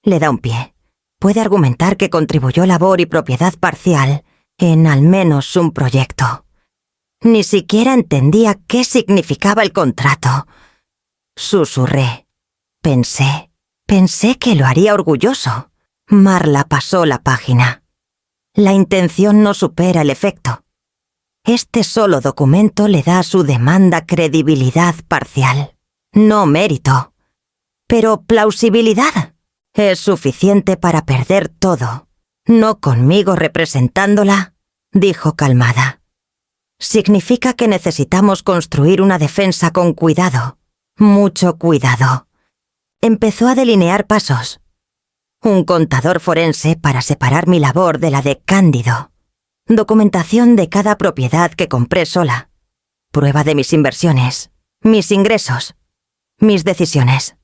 le da un pie. Puede argumentar que contribuyó labor y propiedad parcial en al menos un proyecto». Ni siquiera entendía qué significaba el contrato. Susurré. Pensé que lo haría orgulloso. Marla pasó la página. La intención no supera el efecto. Este solo documento le da a su demanda credibilidad parcial, no mérito, pero plausibilidad. Es suficiente para perder todo. No conmigo representándola, dijo calmada. Significa que necesitamos construir una defensa con cuidado, mucho cuidado. Empezó a delinear pasos. Un contador forense para separar mi labor de la de Cándido. Documentación de cada propiedad que compré sola. Prueba de mis inversiones, mis ingresos, mis decisiones.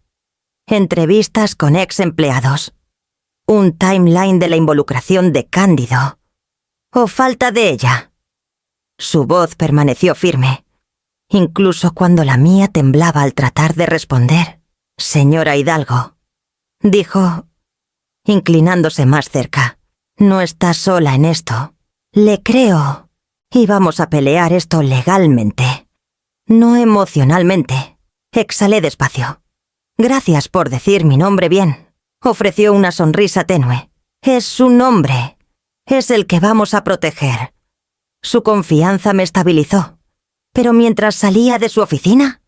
Entrevistas con ex empleados. Un timeline de la involucración de Cándido. ¿O falta de ella? Su voz permaneció firme, incluso cuando la mía temblaba al tratar de responder. Señora Hidalgo, dijo, inclinándose más cerca, no está sola en esto. Le creo. Y vamos a pelear esto legalmente, no emocionalmente. Exhalé despacio. Gracias por decir mi nombre bien. Ofreció una sonrisa tenue. Es su nombre. Es el que vamos a proteger. Su confianza me estabilizó. Pero mientras salía de su oficina,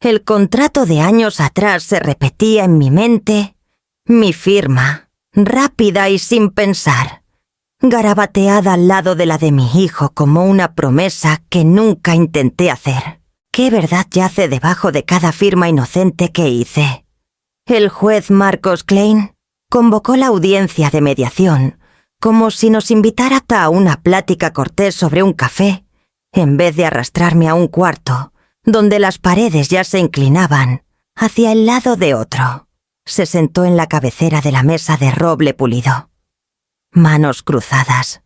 el contrato de años atrás se repetía en mi mente. Mi firma, rápida y sin pensar, garabateada al lado de la de mi hijo como una promesa que nunca intenté hacer. ¿Qué verdad yace debajo de cada firma inocente que hice? El juez Marcos Klein convocó la audiencia de mediación como si nos invitara a una plática cortés sobre un café, en vez de arrastrarme a un cuarto, donde las paredes ya se inclinaban hacia el lado de otro. Se sentó en la cabecera de la mesa de roble pulido. Manos cruzadas.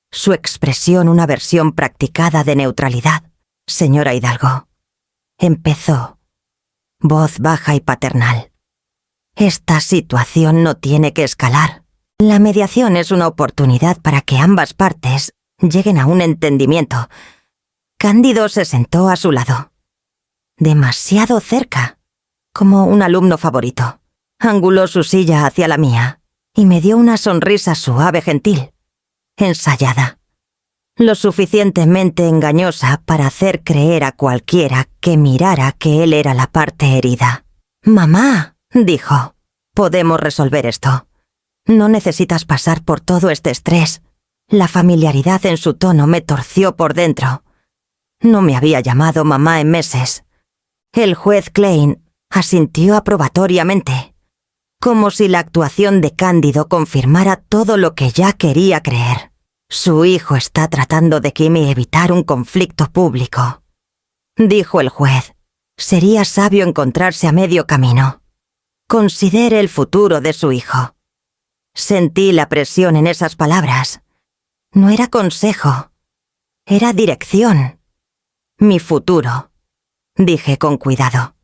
Su expresión una versión practicada de neutralidad. Señora Hidalgo. Empezó. Voz baja y paternal. Esta situación no tiene que escalar. La mediación es una oportunidad para que ambas partes lleguen a un entendimiento. Cándido se sentó a su lado. Demasiado cerca, como un alumno favorito. Anguló su silla hacia la mía y me dio una sonrisa suave gentil, ensayada. Lo suficientemente engañosa para hacer creer a cualquiera que mirara que él era la parte herida. «Mamá», dijo, «podemos resolver esto. No necesitas pasar por todo este estrés». La familiaridad en su tono me torció por dentro. No me había llamado mamá en meses. El juez Klein asintió aprobatoriamente, como si la actuación de Cándido confirmara todo lo que ya quería creer. Su hijo está tratando de que me evitar un conflicto público, dijo el juez. Sería sabio encontrarse a medio camino. Considere el futuro de su hijo. Sentí la presión en esas palabras. No era consejo, era dirección. Mi futuro, dije con cuidado.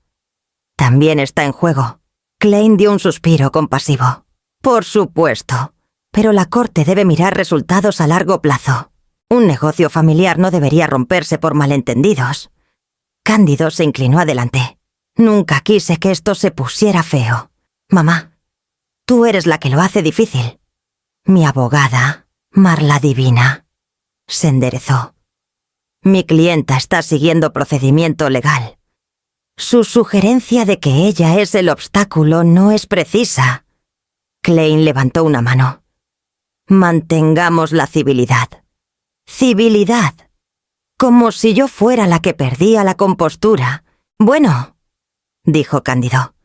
También está en juego. Klein dio un suspiro compasivo. Por supuesto. Pero la corte debe mirar resultados a largo plazo. Un negocio familiar no debería romperse por malentendidos. Cándido se inclinó adelante. Nunca quise que esto se pusiera feo. Mamá, tú eres la que lo hace difícil. Mi abogada, Marla Divina, se enderezó. Mi clienta está siguiendo procedimiento legal. Su sugerencia de que ella es el obstáculo no es precisa. Klein levantó una mano. Mantengamos la civilidad. Civilidad. Como si yo fuera la que perdía la compostura. Bueno, dijo Cándido,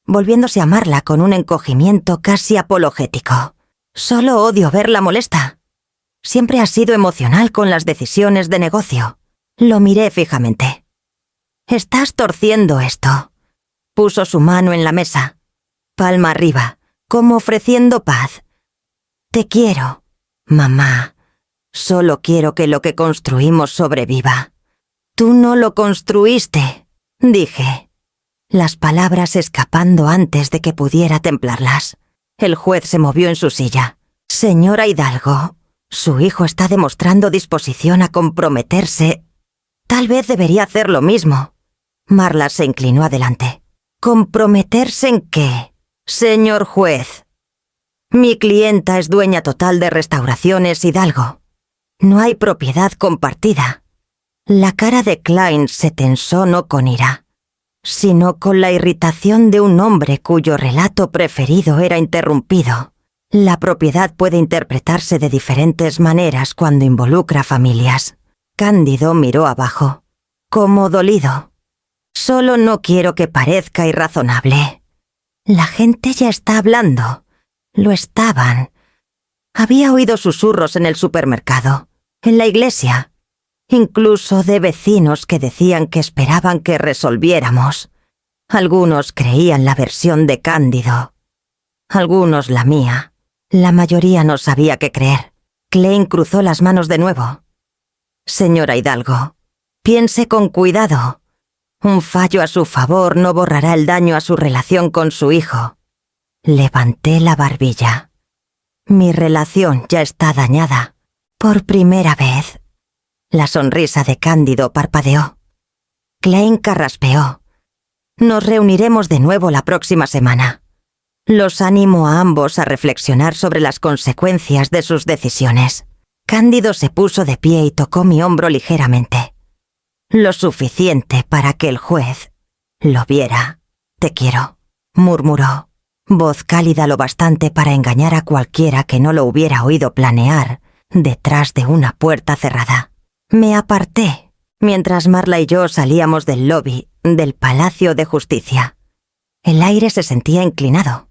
volviéndose a Marla con un encogimiento casi apologético. Solo odio verla molesta. Siempre ha sido emocional con las decisiones de negocio. Lo miré fijamente. Estás torciendo esto. Puso su mano en la mesa, palma arriba, como ofreciendo paz. Te quiero, mamá. Solo quiero que lo que construimos sobreviva. Tú no lo construiste, dije. Las palabras escapando antes de que pudiera templarlas. El juez se movió en su silla. Señora Hidalgo, su hijo está demostrando disposición a comprometerse. Tal vez debería hacer lo mismo. Marla se inclinó adelante. ¿Comprometerse en qué, señor juez? Mi clienta es dueña total de Restauraciones Hidalgo. No hay propiedad compartida. La cara de Klein se tensó no con ira, sino con la irritación de un hombre cuyo relato preferido era interrumpido. La propiedad puede interpretarse de diferentes maneras cuando involucra familias. Cándido miró abajo, como dolido. Solo no quiero que parezca irrazonable. La gente ya está hablando. Lo estaban. Había oído susurros en el supermercado, en la iglesia, incluso de vecinos que decían que esperaban que resolviéramos. Algunos creían la versión de Cándido, algunos la mía. La mayoría no sabía qué creer. Klein cruzó las manos de nuevo. Señora Hidalgo, piense con cuidado. Un fallo a su favor no borrará el daño a su relación con su hijo. Levanté la barbilla. Mi relación ya está dañada. Por primera vez. La sonrisa de Cándido parpadeó. Klein carraspeó. Nos reuniremos de nuevo la próxima semana. Los animo a ambos a reflexionar sobre las consecuencias de sus decisiones. Cándido se puso de pie y tocó mi hombro ligeramente. Lo suficiente para que el juez lo viera. Te quiero, murmuró, voz cálida lo bastante para engañar a cualquiera que no lo hubiera oído planear detrás de una puerta cerrada. Me aparté mientras Marla y yo salíamos del lobby del Palacio de Justicia. El aire se sentía inclinado,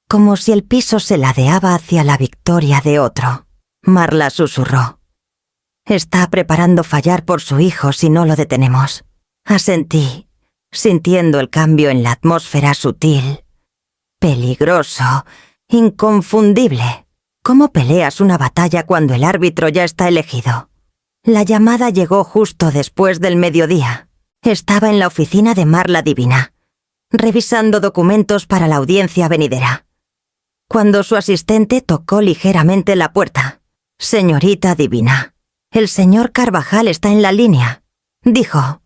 como si el piso se ladeaba hacia la victoria de otro. Marla susurró. Está preparando fallar por su hijo si no lo detenemos. Asentí, sintiendo el cambio en la atmósfera sutil. Peligroso, inconfundible. ¿Cómo peleas una batalla cuando el árbitro ya está elegido? La llamada llegó justo después del mediodía. Estaba en la oficina de Marla Divina, revisando documentos para la audiencia venidera, cuando su asistente tocó ligeramente la puerta. Señorita Divina, el señor Carvajal está en la línea, dijo.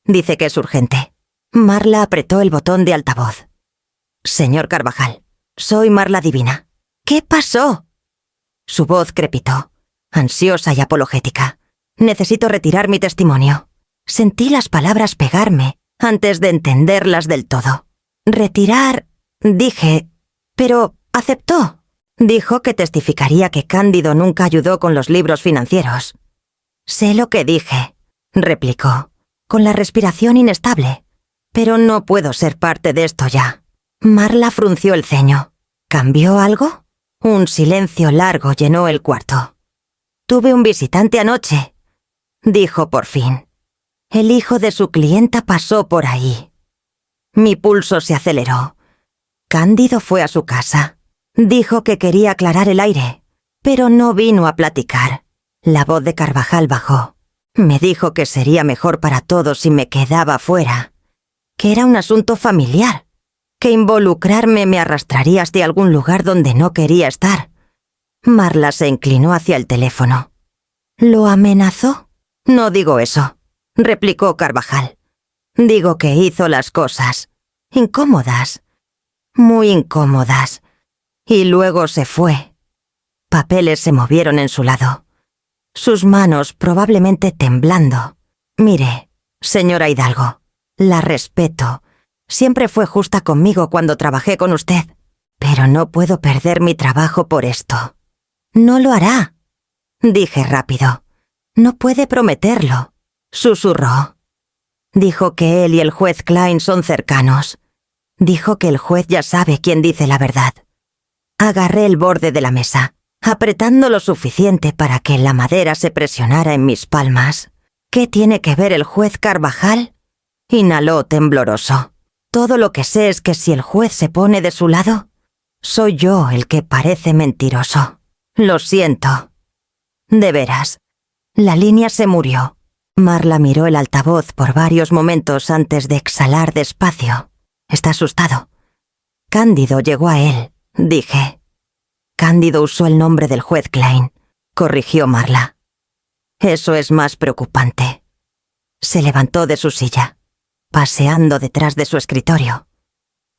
Dice que es urgente. Marla apretó el botón de altavoz. Señor Carvajal, soy Marla Divina. ¿Qué pasó? Su voz crepitó, ansiosa y apologética. Necesito retirar mi testimonio. Sentí las palabras pegarme antes de entenderlas del todo. Retirar, dije, pero aceptó. Dijo que testificaría que Cándido nunca ayudó con los libros financieros. Sé lo que dije, replicó, con la respiración inestable. Pero no puedo ser parte de esto ya. Marla frunció el ceño. ¿Cambió algo? Un silencio largo llenó el cuarto. Tuve un visitante anoche, dijo por fin. El hijo de su clienta pasó por ahí. Mi pulso se aceleró. Cándido fue a su casa. Dijo que quería aclarar el aire, pero no vino a platicar. La voz de Carvajal bajó. Me dijo que sería mejor para todos si me quedaba fuera, que era un asunto familiar, que involucrarme me arrastraría hasta algún lugar donde no quería estar. Marla se inclinó hacia el teléfono. ¿Lo amenazó? No digo eso, replicó Carvajal. Digo que hizo las cosas incómodas, muy incómodas, y luego se fue. Papeles se movieron en su lado, sus manos probablemente temblando. Mire, señora Hidalgo, la respeto. Siempre fue justa conmigo cuando trabajé con usted, pero no puedo perder mi trabajo por esto. No lo hará, dije rápido. No puede prometerlo, susurró. Dijo que él y el juez Klein son cercanos. Dijo que el juez ya sabe quién dice la verdad. Agarré el borde de la mesa, apretando lo suficiente para que la madera se presionara en mis palmas. ¿Qué tiene que ver el juez Carvajal? Inhaló tembloroso. Todo lo que sé es que si el juez se pone de su lado, soy yo el que parece mentiroso. Lo siento. De veras. La línea se murió. Marla miró el altavoz por varios momentos antes de exhalar despacio. Está asustado. Cándido llegó a él, dije. Cándido usó el nombre del juez Klein, corrigió Marla. Eso es más preocupante. Se levantó de su silla, paseando detrás de su escritorio.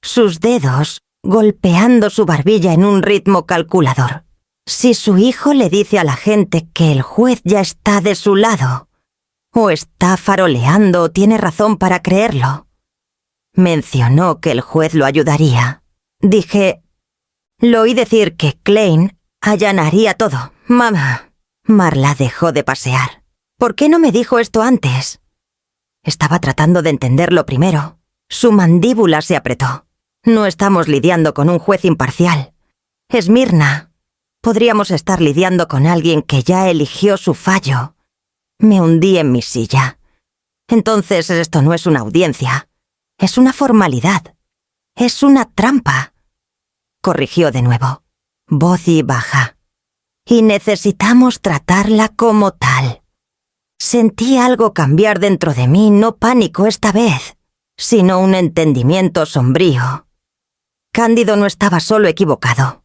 Sus dedos golpeando su barbilla en un ritmo calculador. Si su hijo le dice a la gente que el juez ya está de su lado, o está faroleando o tiene razón para creerlo. Mencionó que el juez lo ayudaría. Dije, lo oí decir que Klein allanaría todo. Mamá. Marla dejó de pasear. ¿Por qué no me dijo esto antes? Estaba tratando de entenderlo primero. Su mandíbula se apretó. No estamos lidiando con un juez imparcial. Esmirna. Podríamos estar lidiando con alguien que ya eligió su fallo. Me hundí en mi silla. Entonces esto no es una audiencia. Es una formalidad. Es una trampa. Corrigió de nuevo. Voz y baja. Y necesitamos tratarla como tal. Sentí algo cambiar dentro de mí, no pánico esta vez, sino un entendimiento sombrío. Cándido no estaba solo equivocado.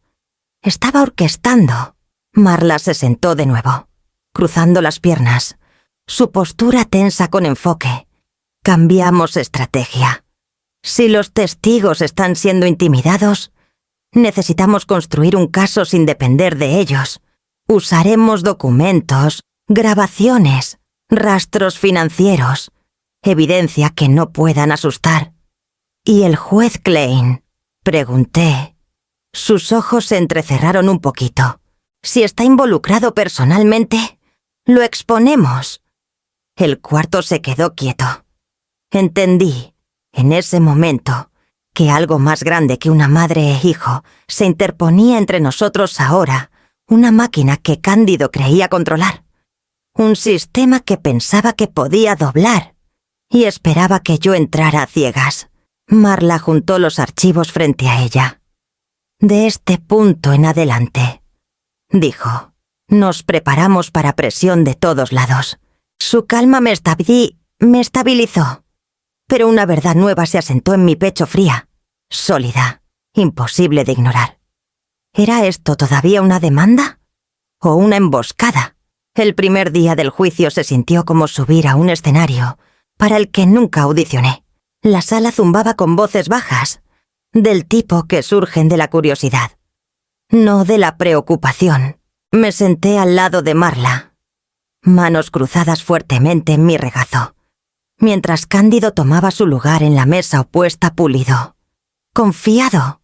Estaba orquestando. Marla se sentó de nuevo, cruzando las piernas, su postura tensa con enfoque. Cambiamos estrategia. Si los testigos están siendo intimidados, necesitamos construir un caso sin depender de ellos. Usaremos documentos, grabaciones, rastros financieros, evidencia que no puedan asustar. ¿Y el juez Klein? Pregunté. Sus ojos se entrecerraron un poquito. Si está involucrado personalmente, lo exponemos. El cuarto se quedó quieto. Entendí, en ese momento, que algo más grande que una madre e hijo se interponía entre nosotros ahora, una máquina que Cándido creía controlar. Un sistema que pensaba que podía doblar y esperaba que yo entrara a ciegas. Marla juntó los archivos frente a ella. De este punto en adelante, dijo, nos preparamos para presión de todos lados. Su calma me estabilizó, pero una verdad nueva se asentó en mi pecho fría, sólida, imposible de ignorar. ¿Era esto todavía una demanda? ¿O una emboscada? El primer día del juicio se sintió como subir a un escenario para el que nunca audicioné. La sala zumbaba con voces bajas, del tipo que surgen de la curiosidad, no de la preocupación. Me senté al lado de Marla, manos cruzadas fuertemente en mi regazo, mientras Cándido tomaba su lugar en la mesa opuesta pulido, confiado,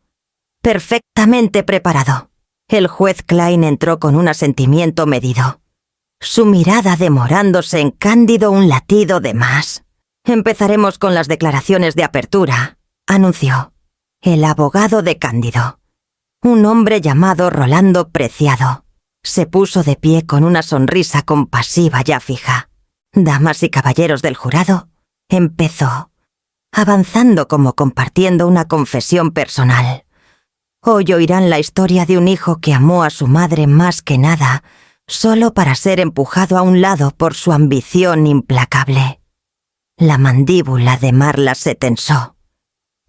perfectamente preparado. El juez Klein entró con un asentimiento medido, su mirada demorándose en Cándido un latido de más. Empezaremos con las declaraciones de apertura, anunció. El abogado de Cándido, un hombre llamado Rolando Preciado, se puso de pie con una sonrisa compasiva ya fija. Damas y caballeros del jurado, empezó, avanzando como compartiendo una confesión personal. Hoy oirán la historia de un hijo que amó a su madre más que nada, solo para ser empujado a un lado por su ambición implacable. La mandíbula de Marla se tensó,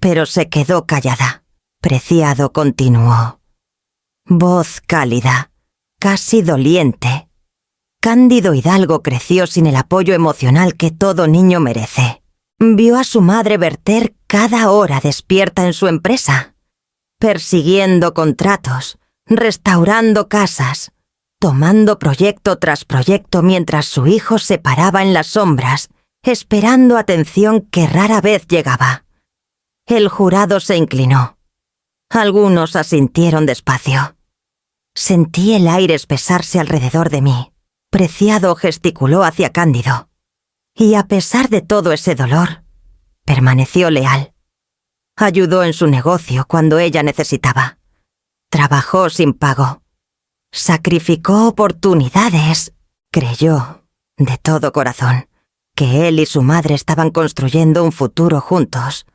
pero se quedó callada. Preciado continuó. Voz cálida, casi doliente. Cándido Hidalgo creció sin el apoyo emocional que todo niño merece. Vio a su madre verter cada hora despierta en su empresa, persiguiendo contratos, restaurando casas, tomando proyecto tras proyecto mientras su hijo se paraba en las sombras, esperando atención que rara vez llegaba. El jurado se inclinó. Algunos asintieron despacio. Sentí el aire espesarse alrededor de mí. Preciado gesticuló hacia Cándido. Y a pesar de todo ese dolor, permaneció leal. Ayudó en su negocio cuando ella necesitaba. Trabajó sin pago. Sacrificó oportunidades. Creyó, de todo corazón, que él y su madre estaban construyendo un futuro juntos.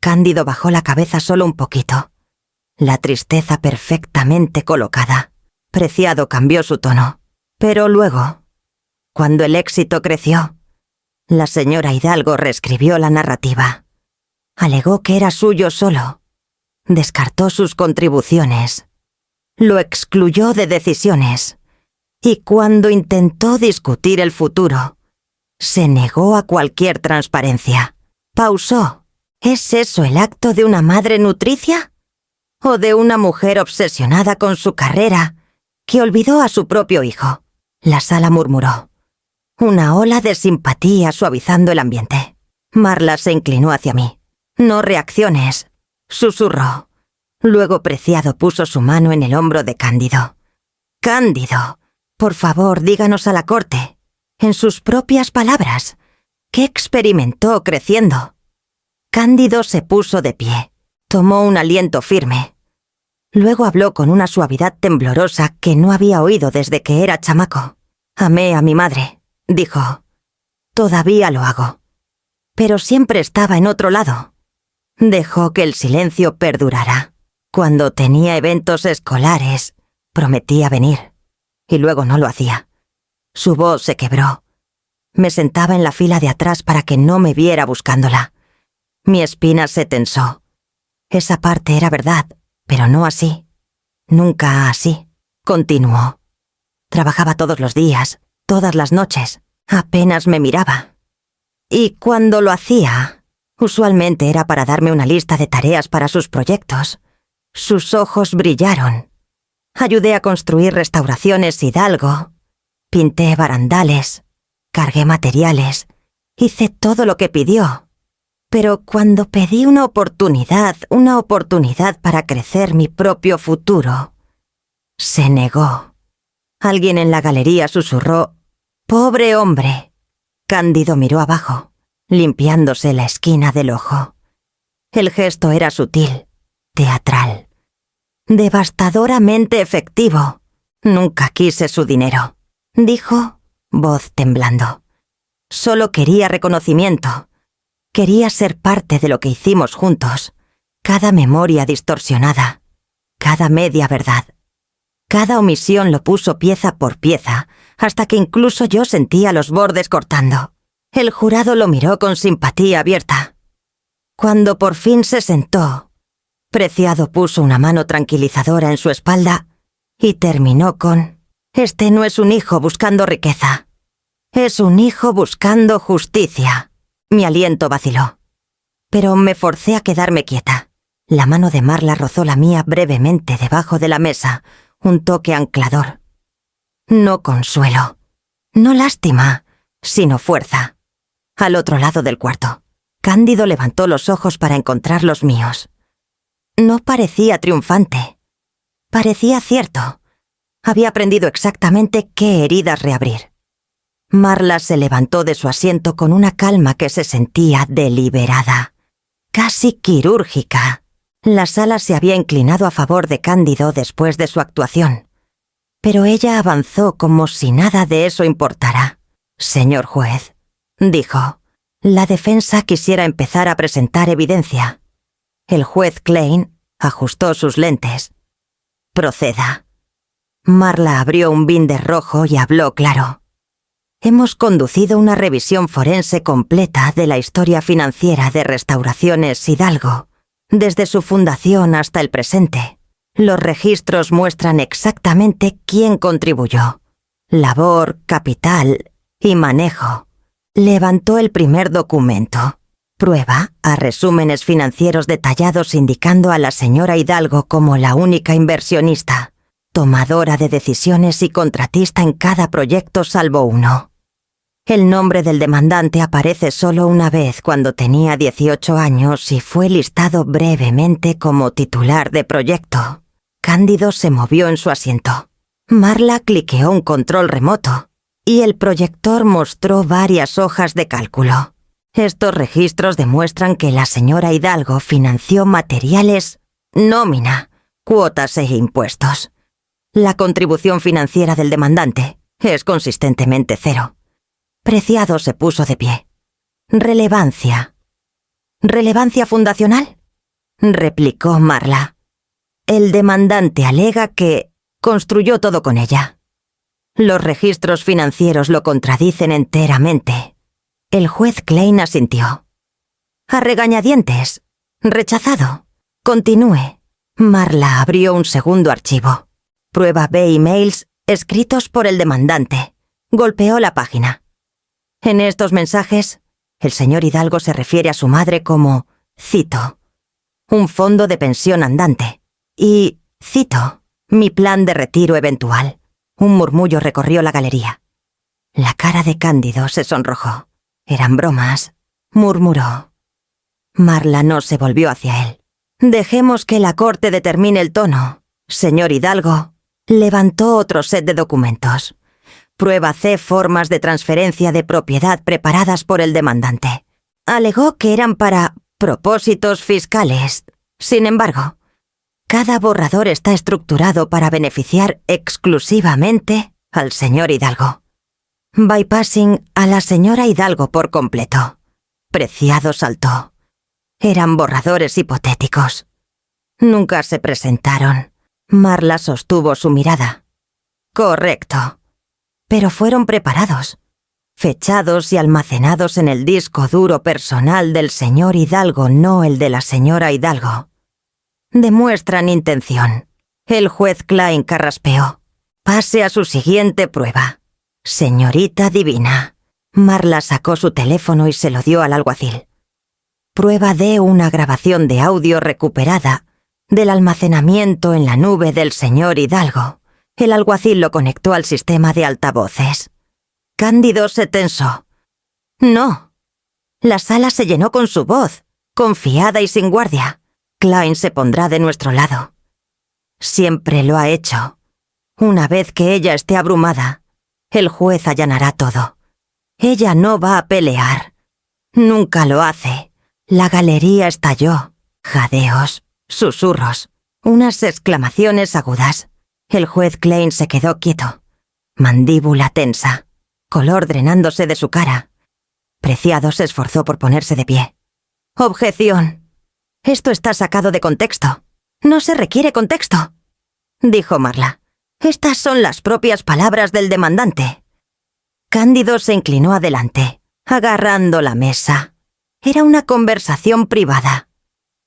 Cándido bajó la cabeza solo un poquito. La tristeza perfectamente colocada. Preciado cambió su tono. Pero luego, cuando el éxito creció, la señora Hidalgo reescribió la narrativa. Alegó que era suyo solo. Descartó sus contribuciones. Lo excluyó de decisiones. Y cuando intentó discutir el futuro, se negó a cualquier transparencia. Pausó. ¿Es eso el acto de una madre nutricia? ¿O de una mujer obsesionada con su carrera que olvidó a su propio hijo? La sala murmuró. Una ola de simpatía suavizando el ambiente. Marla se inclinó hacia mí. «No reacciones», susurró. Luego Preciado puso su mano en el hombro de Cándido. «Cándido, por favor, díganos a la corte, en sus propias palabras, ¿qué experimentó creciendo?» Cándido se puso de pie. Tomó un aliento firme. Luego habló con una suavidad temblorosa que no había oído desde que era chamaco. «Amé a mi madre», dijo. «Todavía lo hago. Pero siempre estaba en otro lado». Dejó que el silencio perdurara. Cuando tenía eventos escolares, prometía venir. Y luego no lo hacía. Su voz se quebró. Me sentaba en la fila de atrás para que no me viera buscándola. Mi espina se tensó. Esa parte era verdad, pero no así. Nunca así. Continuó. Trabajaba todos los días, todas las noches. Apenas me miraba. Y cuando lo hacía, usualmente era para darme una lista de tareas para sus proyectos. Sus ojos brillaron. Ayudé a construir restauraciones Hidalgo. Pinté barandales. Cargué materiales. Hice todo lo que pidió. Pero cuando pedí una oportunidad para crecer mi propio futuro, se negó. Alguien en la galería susurró: «¡Pobre hombre!». Cándido miró abajo, limpiándose la esquina del ojo. El gesto era sutil, teatral, devastadoramente efectivo. «Nunca quise su dinero», dijo, voz temblando. «Solo quería reconocimiento. Quería ser parte de lo que hicimos juntos. Cada memoria distorsionada, cada media verdad. Cada omisión lo puso pieza por pieza, hasta que incluso yo sentía los bordes cortando». El jurado lo miró con simpatía abierta. Cuando por fin se sentó, Preciado puso una mano tranquilizadora en su espalda y terminó con: «Este no es un hijo buscando riqueza. Es un hijo buscando justicia». Mi aliento vaciló. Pero me forcé a quedarme quieta. La mano de Marla rozó la mía brevemente debajo de la mesa, un toque anclador. No consuelo, no lástima, sino fuerza. Al otro lado del cuarto, Cándido levantó los ojos para encontrar los míos. No parecía triunfante. Parecía cierto. Había aprendido exactamente qué heridas reabrir. Marla se levantó de su asiento con una calma que se sentía deliberada, casi quirúrgica. La sala se había inclinado a favor de Cándido después de su actuación, pero ella avanzó como si nada de eso importara. «Señor juez», dijo, «la defensa quisiera empezar a presentar evidencia». El juez Klein ajustó sus lentes. «Proceda». Marla abrió un binder rojo y habló claro. «Hemos conducido una revisión forense completa de la historia financiera de Restauraciones Hidalgo, desde su fundación hasta el presente. Los registros muestran exactamente quién contribuyó. Labor, capital y manejo». Levantó el primer documento. Prueba a resúmenes financieros detallados indicando a la señora Hidalgo como la única inversionista, tomadora de decisiones y contratista en cada proyecto salvo uno. El nombre del demandante aparece solo una vez cuando tenía 18 años y fue listado brevemente como titular de proyecto. Cándido se movió en su asiento. Marla cliqueó un control remoto y el proyector mostró varias hojas de cálculo. Estos registros demuestran que la señora Hidalgo financió materiales, nómina, cuotas e impuestos. La contribución financiera del demandante es consistentemente cero. Preciado se puso de pie. «Relevancia». «¿Relevancia fundacional?», replicó Marla. «El demandante alega que construyó todo con ella. Los registros financieros lo contradicen enteramente». El juez Klein asintió. «A regañadientes. Rechazado. Continúe». Marla abrió un segundo archivo. «Prueba B emails escritos por el demandante». Golpeó la página. «En estos mensajes, el señor Hidalgo se refiere a su madre como, cito, un fondo de pensión andante. Y, cito, mi plan de retiro eventual. Un murmullo recorrió la galería. La cara de Cándido se sonrojó. Eran bromas, murmuró. Marla no se volvió hacia él. Dejemos que la corte determine el tono. Señor Hidalgo. Levantó otro set de documentos. Prueba C, formas de transferencia de propiedad preparadas por el demandante. Alegó que eran para propósitos fiscales. Sin embargo, cada borrador está estructurado para beneficiar exclusivamente al señor Hidalgo. Bypassing a la señora Hidalgo por completo. Preciado saltó. Eran borradores hipotéticos. Nunca se presentaron. Marla sostuvo su mirada. Correcto. Pero fueron preparados, fechados y almacenados en el disco duro personal del señor Hidalgo, no el de la señora Hidalgo. Demuestran intención. El juez Klein carraspeó. Pase a su siguiente prueba. Señorita divina. Marla sacó su teléfono y se lo dio al alguacil. Prueba de una grabación de audio recuperada del almacenamiento en la nube del señor Hidalgo. El alguacil lo conectó al sistema de altavoces. Cándido se tensó. No. La sala se llenó con su voz, confiada y sin guardia. Klein se pondrá de nuestro lado. Siempre lo ha hecho. Una vez que ella esté abrumada, el juez allanará todo. Ella no va a pelear. Nunca lo hace. La galería estalló. Jadeos, susurros, unas exclamaciones agudas. El juez Klein se quedó quieto. Mandíbula tensa, color drenándose de su cara. Preciado se esforzó por ponerse de pie. Objeción. Esto está sacado de contexto. No se requiere contexto, dijo Marla. Estas son las propias palabras del demandante. Cándido se inclinó adelante, agarrando la mesa. Era una conversación privada.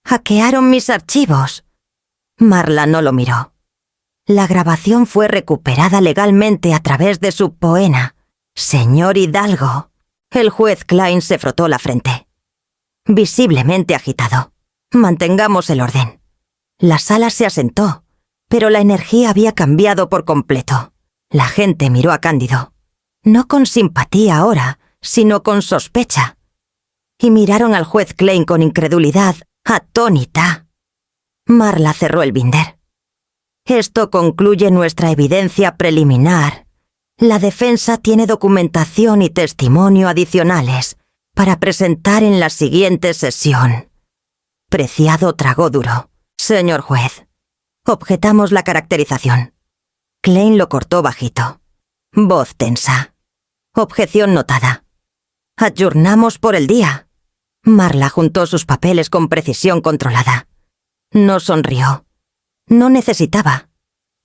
Hackearon mis archivos. Marla no lo miró. La grabación fue recuperada legalmente a través de su poena. Señor Hidalgo. El juez Klein se frotó la frente. Visiblemente agitado. Mantengamos el orden. La sala se asentó, pero la energía había cambiado por completo. La gente miró a Cándido. No con simpatía ahora, sino con sospecha. Y miraron al juez Klein con incredulidad, atónita. Marla cerró el binder. Esto concluye nuestra evidencia preliminar. La defensa tiene documentación y testimonio adicionales para presentar en la siguiente sesión. Preciado tragó duro. Señor juez, objetamos la caracterización. Klein lo cortó bajito. Voz tensa. Objeción notada. Adjurnamos por el día. Marla juntó sus papeles con precisión controlada. No sonrió. No necesitaba.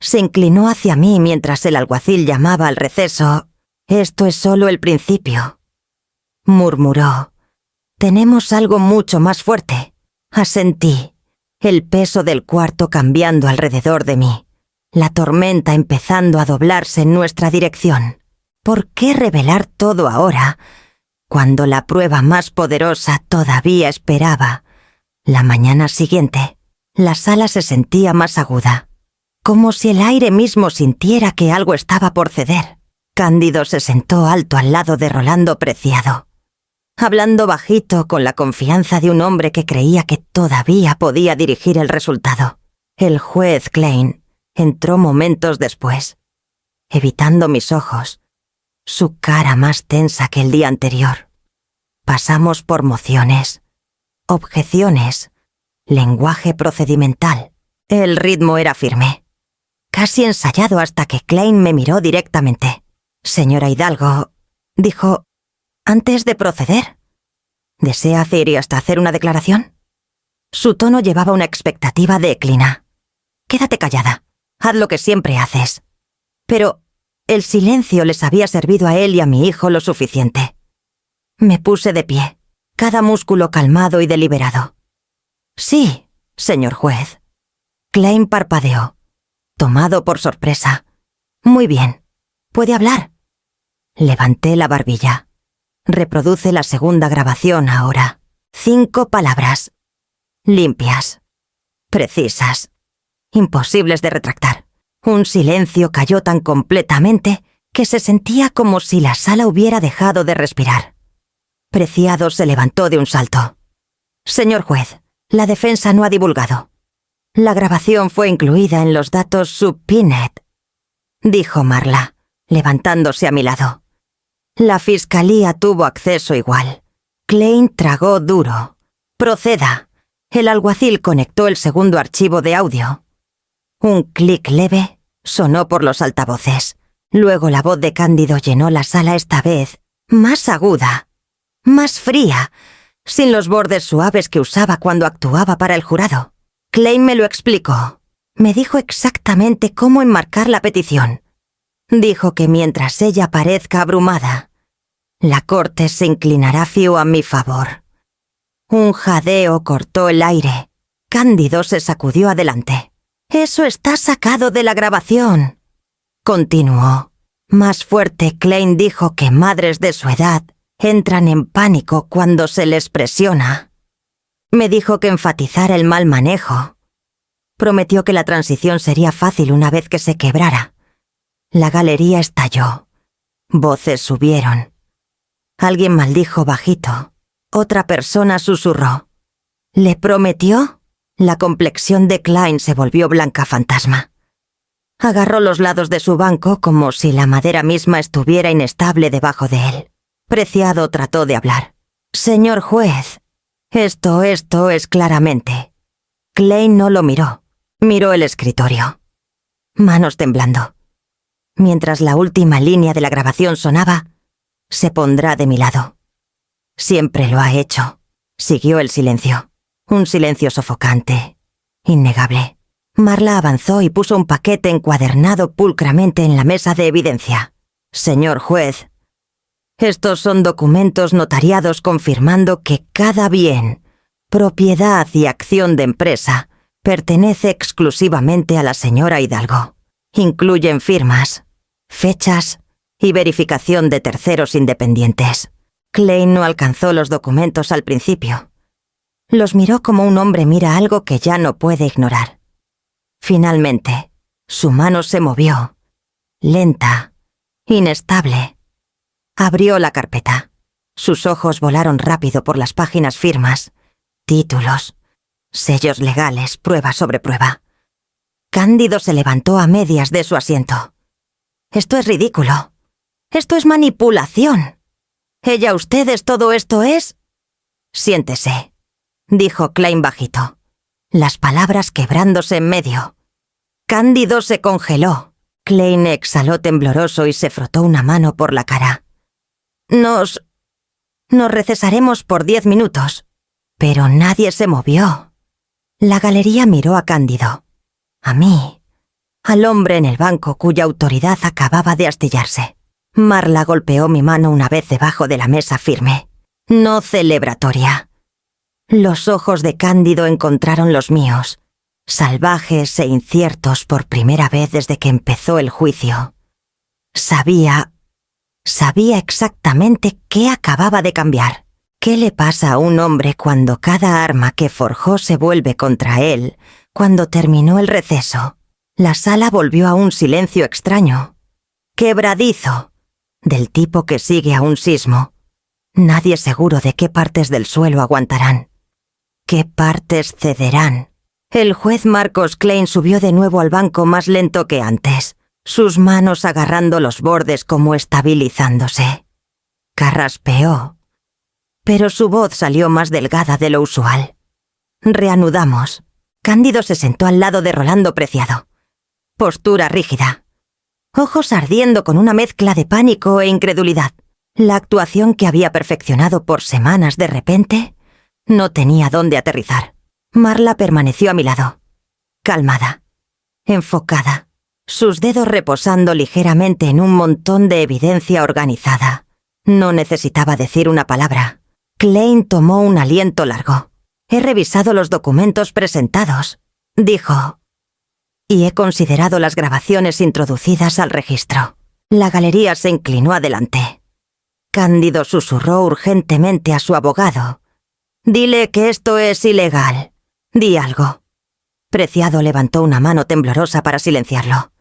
Se inclinó hacia mí mientras el alguacil llamaba al receso. Esto es solo el principio. Murmuró. Tenemos algo mucho más fuerte. Asentí. El peso del cuarto cambiando alrededor de mí. La tormenta empezando a doblarse en nuestra dirección. ¿Por qué revelar todo ahora, cuando la prueba más poderosa todavía esperaba? La mañana siguiente, la sala se sentía más aguda, como si el aire mismo sintiera que algo estaba por ceder. Cándido se sentó alto al lado de Rolando Preciado, hablando bajito con la confianza de un hombre que creía que todavía podía dirigir el resultado. El juez Klein entró momentos después, evitando mis ojos, su cara más tensa que el día anterior. Pasamos por mociones, objeciones, lenguaje procedimental. El ritmo era firme, casi ensayado hasta que Klein me miró directamente. Señora Hidalgo, dijo, antes de proceder, ¿desea hacer y hasta hacer una declaración? Su tono llevaba una expectativa de Eclina. Quédate callada, haz lo que siempre haces. Pero el silencio les había servido a él y a mi hijo lo suficiente. Me puse de pie, cada músculo calmado y deliberado. Sí, señor juez. Klein parpadeó, tomado por sorpresa. Muy bien, puede hablar. Levanté la barbilla. Reproduce la segunda grabación ahora. 5 palabras. Limpias. Precisas. imposibles de retractar. Un silencio cayó tan completamente que se sentía como si la sala hubiera dejado de respirar. Preciado se levantó de un salto. Señor juez, la defensa no ha divulgado. La grabación fue incluida en los datos subpoenaed, dijo Marla, levantándose a mi lado. La fiscalía tuvo acceso igual. Klein tragó duro. Proceda. El alguacil conectó el segundo archivo de audio. Un clic leve sonó por los altavoces. Luego la voz de Cándido llenó la sala, esta vez más aguda, más fría, sin los bordes suaves que usaba cuando actuaba para el jurado. Klein me lo explicó. Me dijo exactamente cómo enmarcar la petición. Dijo que mientras ella parezca abrumada, la corte se inclinará fiel a mi favor. Un jadeo cortó el aire. Cándido se sacudió adelante. «Eso está sacado de la grabación», continuó. Más fuerte, Klein dijo que madres de su edad entran en pánico cuando se les presiona. Me dijo que enfatizara el mal manejo. Prometió que la transición sería fácil una vez que se quebrara. La galería estalló. Voces subieron. Alguien maldijo bajito. Otra persona susurró. ¿Le prometió? La complexión de Klein se volvió blanca fantasma. Agarró los lados de su banco como si la madera misma estuviera inestable debajo de él. Preciado trató de hablar. «Señor juez, esto es claramente». Klein no lo miró. Miró el escritorio. Manos temblando. Mientras la última línea de la grabación sonaba, se pondrá de mi lado. Siempre lo ha hecho. Siguió el silencio. Un silencio sofocante, innegable. Marla avanzó y puso un paquete encuadernado pulcramente en la mesa de evidencia. «Señor juez, estos son documentos notariados confirmando que cada bien, propiedad y acción de empresa pertenece exclusivamente a la señora Hidalgo. Incluyen firmas, fechas y verificación de terceros independientes». Klein no alcanzó los documentos al principio. Los miró como un hombre mira algo que ya no puede ignorar. Finalmente, su mano se movió, lenta, inestable. Abrió la carpeta. Sus ojos volaron rápido por las páginas firmas, títulos, sellos legales, prueba sobre prueba. Cándido se levantó a medias de su asiento. «Esto es ridículo. Esto es manipulación. ¿Ustedes todo esto es?» «Siéntese», dijo Klein bajito, las palabras quebrándose en medio. Cándido se congeló. Klein exhaló tembloroso y se frotó una mano por la cara. Nos recesaremos por 10 minutos. Pero nadie se movió. La galería miró a Cándido, a mí, al hombre en el banco cuya autoridad acababa de astillarse. Marla golpeó mi mano una vez debajo de la mesa firme, no celebratoria. Los ojos de Cándido encontraron los míos, salvajes e inciertos por primera vez desde que empezó el juicio. Sabía exactamente qué acababa de cambiar. ¿Qué le pasa a un hombre cuando cada arma que forjó se vuelve contra él? Cuando terminó el receso, la sala volvió a un silencio extraño, quebradizo, del tipo que sigue a un sismo. Nadie seguro de qué partes del suelo aguantarán, qué partes cederán. El juez Marcos Klein subió de nuevo al banco más lento que antes, sus manos agarrando los bordes como estabilizándose. Carraspeó, pero su voz salió más delgada de lo usual. Reanudamos. Cándido se sentó al lado de Rolando Preciado. Postura rígida. Ojos ardiendo con una mezcla de pánico e incredulidad. La actuación que había perfeccionado por semanas de repente no tenía dónde aterrizar. Marla permaneció a mi lado, calmada, enfocada, sus dedos reposando ligeramente en un montón de evidencia organizada. No necesitaba decir una palabra. Klein tomó un aliento largo. «He revisado los documentos presentados», dijo, «y he considerado las grabaciones introducidas al registro». La galería se inclinó adelante. Cándido susurró urgentemente a su abogado. «Dile que esto es ilegal. Di algo». Preciado levantó una mano temblorosa para silenciarlo.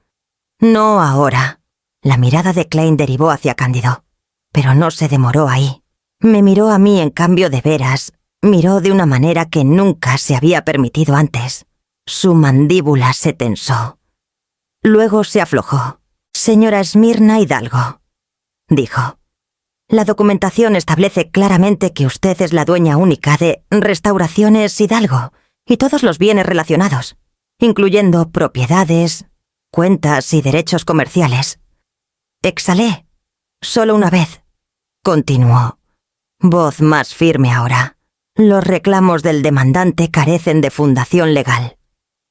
No ahora. La mirada de Klein derivó hacia Cándido, pero no se demoró ahí. Me miró a mí en cambio de veras, miró de una manera que nunca se había permitido antes. Su mandíbula se tensó. Luego se aflojó. Señora Esmirna Hidalgo, dijo. La documentación establece claramente que usted es la dueña única de Restauraciones Hidalgo y todos los bienes relacionados, incluyendo propiedades, cuentas y derechos comerciales. Exhalé. Solo una vez. Continuó. Voz más firme ahora. Los reclamos del demandante carecen de fundación legal.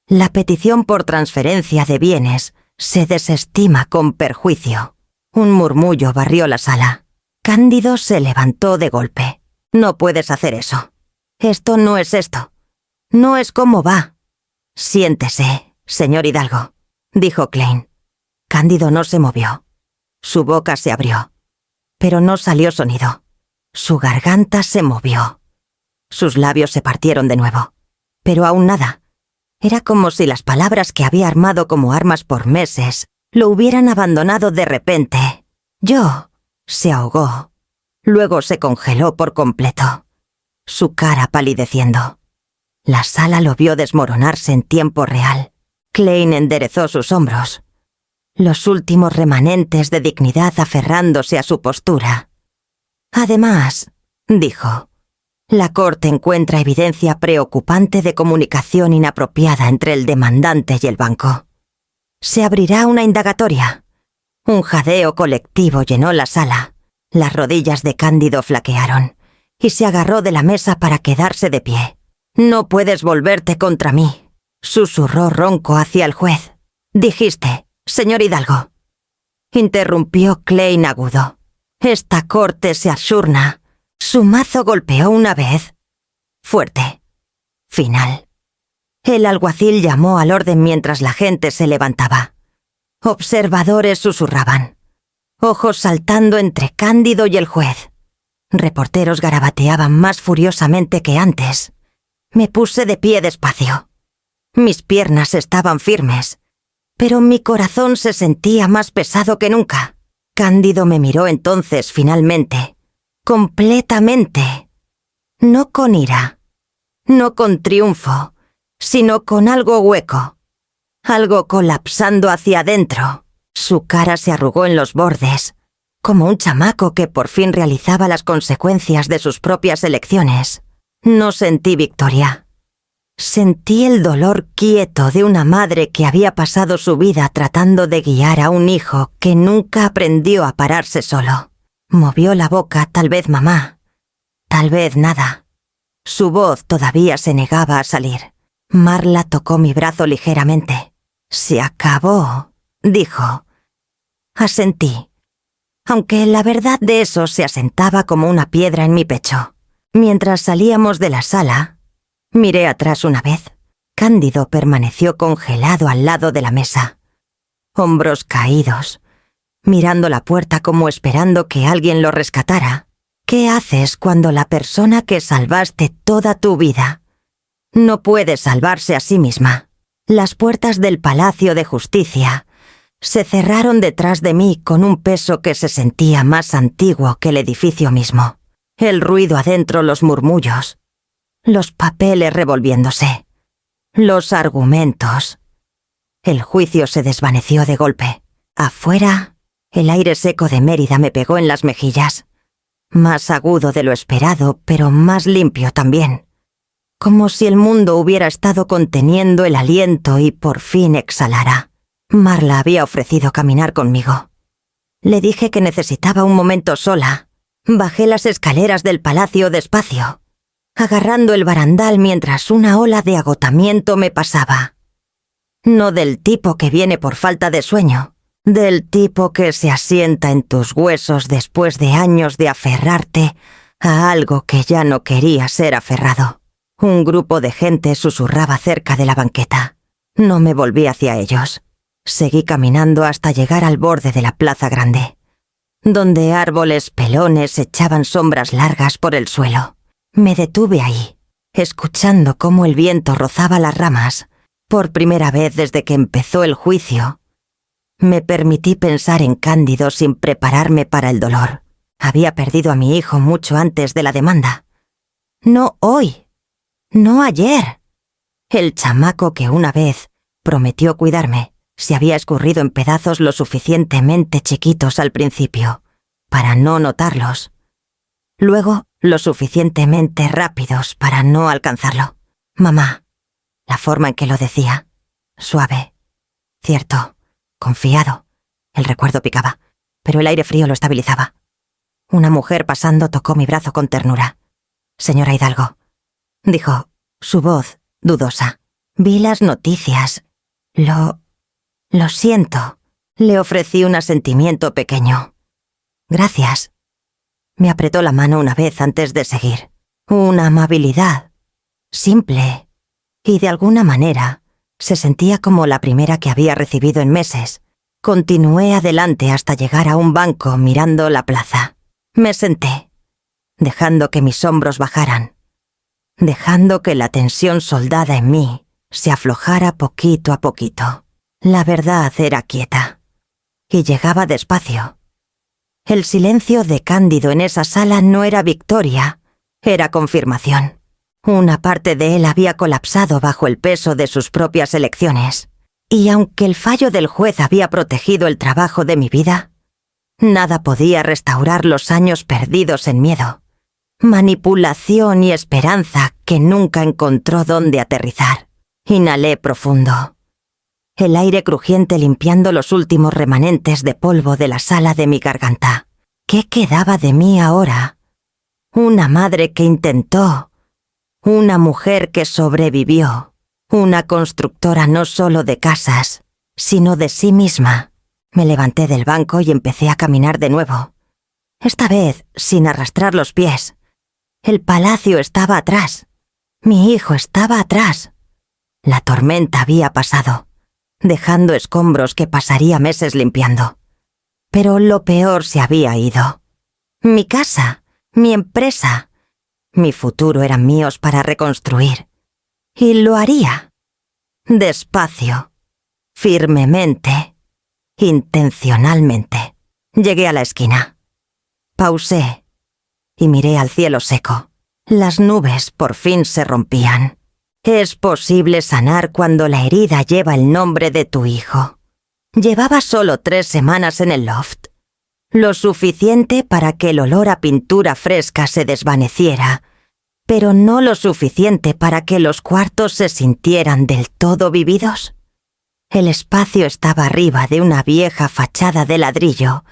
La petición por transferencia de bienes se desestima con perjuicio. Un murmullo barrió la sala. Cándido se levantó de golpe. No puedes hacer eso. Esto no es esto. No es como va. Siéntese, señor Hidalgo, dijo Klein. Cándido no se movió. Su boca se abrió, pero no salió sonido. Su garganta se movió. Sus labios se partieron de nuevo, pero aún nada. Era como si las palabras que había armado como armas por meses lo hubieran abandonado de repente. Yo. Se ahogó. Luego se congeló por completo, su cara palideciendo. La sala lo vio desmoronarse en tiempo real. Klein enderezó sus hombros, los últimos remanentes de dignidad aferrándose a su postura. Además, dijo, la corte encuentra evidencia preocupante de comunicación inapropiada entre el demandante y el banco. Se abrirá una indagatoria. Un jadeo colectivo llenó la sala. Las rodillas de Cándido flaquearon y se agarró de la mesa para quedarse de pie. No puedes volverte contra mí, susurró ronco hacia el juez. Dijiste, señor Hidalgo. Interrumpió Klein agudo. Esta corte se asurna. Su mazo golpeó una vez. Fuerte. Final. El alguacil llamó al orden mientras la gente se levantaba. Observadores susurraban. Ojos saltando entre Cándido y el juez. Reporteros garabateaban más furiosamente que antes. Me puse de pie despacio. Mis piernas estaban firmes, pero mi corazón se sentía más pesado que nunca. Cándido me miró entonces finalmente, completamente. No con ira, no con triunfo, sino con algo hueco. Algo colapsando hacia adentro. Su cara se arrugó en los bordes, como un chamaco que por fin realizaba las consecuencias de sus propias elecciones. No sentí victoria. Sentí el dolor quieto de una madre que había pasado su vida tratando de guiar a un hijo que nunca aprendió a pararse solo. Movió la boca, tal vez mamá, tal vez nada. Su voz todavía se negaba a salir. Marla tocó mi brazo ligeramente. Se acabó, dijo. Asentí, aunque la verdad de eso se asentaba como una piedra en mi pecho. Mientras salíamos de la sala, miré atrás una vez. Cándido permaneció congelado al lado de la mesa, hombros caídos, mirando la puerta como esperando que alguien lo rescatara. ¿Qué haces cuando la persona que salvaste toda tu vida no puede salvarse a sí misma? Las puertas del Palacio de Justicia se cerraron detrás de mí con un peso que se sentía más antiguo que el edificio mismo. El ruido adentro, los murmullos, los papeles revolviéndose, los argumentos. El juicio se desvaneció de golpe. Afuera, el aire seco de Mérida me pegó en las mejillas. Más agudo de lo esperado, pero más limpio también. Como si el mundo hubiera estado conteniendo el aliento y por fin exhalara. Marla había ofrecido caminar conmigo. Le dije que necesitaba un momento sola. Bajé las escaleras del palacio despacio, agarrando el barandal mientras una ola de agotamiento me pasaba. No del tipo que viene por falta de sueño, del tipo que se asienta en tus huesos después de años de aferrarte a algo que ya no quería ser aferrado. Un grupo de gente susurraba cerca de la banqueta. No me volví hacia ellos. Seguí caminando hasta llegar al borde de la plaza grande, donde árboles pelones echaban sombras largas por el suelo. Me detuve ahí, escuchando cómo el viento rozaba las ramas, Por primera vez desde que empezó el juicio, me permití pensar en Cándido sin prepararme para el dolor. Había perdido a mi hijo mucho antes de la demanda. No hoy, no ayer. El chamaco que una vez prometió cuidarme se había escurrido en pedazos lo suficientemente chiquitos al principio para no notarlos. Luego, lo suficientemente rápidos para no alcanzarlo. Mamá, la forma en que lo decía, suave, cierto, confiado. El recuerdo picaba, pero el aire frío lo estabilizaba. Una mujer pasando tocó mi brazo con ternura. Señora Hidalgo, dijo, su voz dudosa. Vi las noticias. Lo siento. Le ofrecí un asentimiento pequeño. Gracias. Me apretó la mano una vez antes de seguir. Una amabilidad. Simple. Y de alguna manera, se sentía como la primera que había recibido en meses. Continué adelante hasta llegar a un banco mirando la plaza. Me senté, dejando que mis hombros bajaran, dejando que la tensión soldada en mí se aflojara poquito a poquito. La verdad era quieta, y llegaba despacio. El silencio de Cándido en esa sala no era victoria, era confirmación. Una parte de él había colapsado bajo el peso de sus propias elecciones, y aunque el fallo del juez había protegido el trabajo de mi vida, nada podía restaurar los años perdidos en miedo, manipulación y esperanza que nunca encontró dónde aterrizar. Inhalé profundo, el aire crujiente limpiando los últimos remanentes de polvo de la sala de mi garganta. ¿Qué quedaba de mí ahora? Una madre que intentó, una mujer que sobrevivió, una constructora no solo de casas, sino de sí misma. Me levanté del banco y empecé a caminar de nuevo. Esta vez, sin arrastrar los pies. El palacio estaba atrás. Mi hijo estaba atrás. La tormenta había pasado, dejando escombros que pasaría meses limpiando. Pero lo peor se había ido. Mi casa, mi empresa, mi futuro eran míos para reconstruir. Y lo haría. Despacio, firmemente, intencionalmente. Llegué a la esquina. Pausé y miré al cielo seco. Las nubes por fin se rompían. Es posible sanar cuando la herida lleva el nombre de tu hijo. Llevaba solo 3 semanas en el loft. Lo suficiente para que el olor a pintura fresca se desvaneciera, pero no lo suficiente para que los cuartos se sintieran del todo vividos. El espacio estaba arriba de una vieja fachada de ladrillo,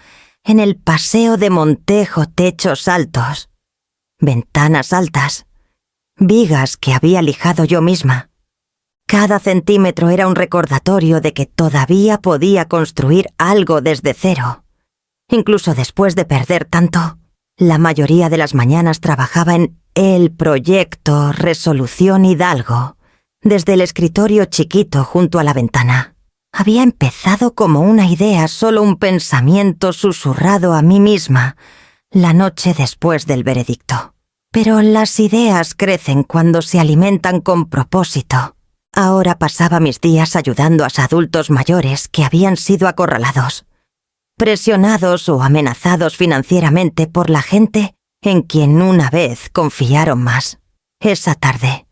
en el paseo de Montejo, techos altos, ventanas altas, vigas que había lijado yo misma. Cada centímetro era un recordatorio de que todavía podía construir algo desde cero. Incluso después de perder tanto, la mayoría de las mañanas trabajaba en el proyecto Resolución Hidalgo, desde el escritorio chiquito junto a la ventana. Había empezado como una idea, solo un pensamiento susurrado a mí misma, la noche después del veredicto. Pero las ideas crecen cuando se alimentan con propósito. Ahora pasaba mis días ayudando a adultos mayores que habían sido acorralados, presionados o amenazados financieramente por la gente en quien una vez confiaron más. Esa tarde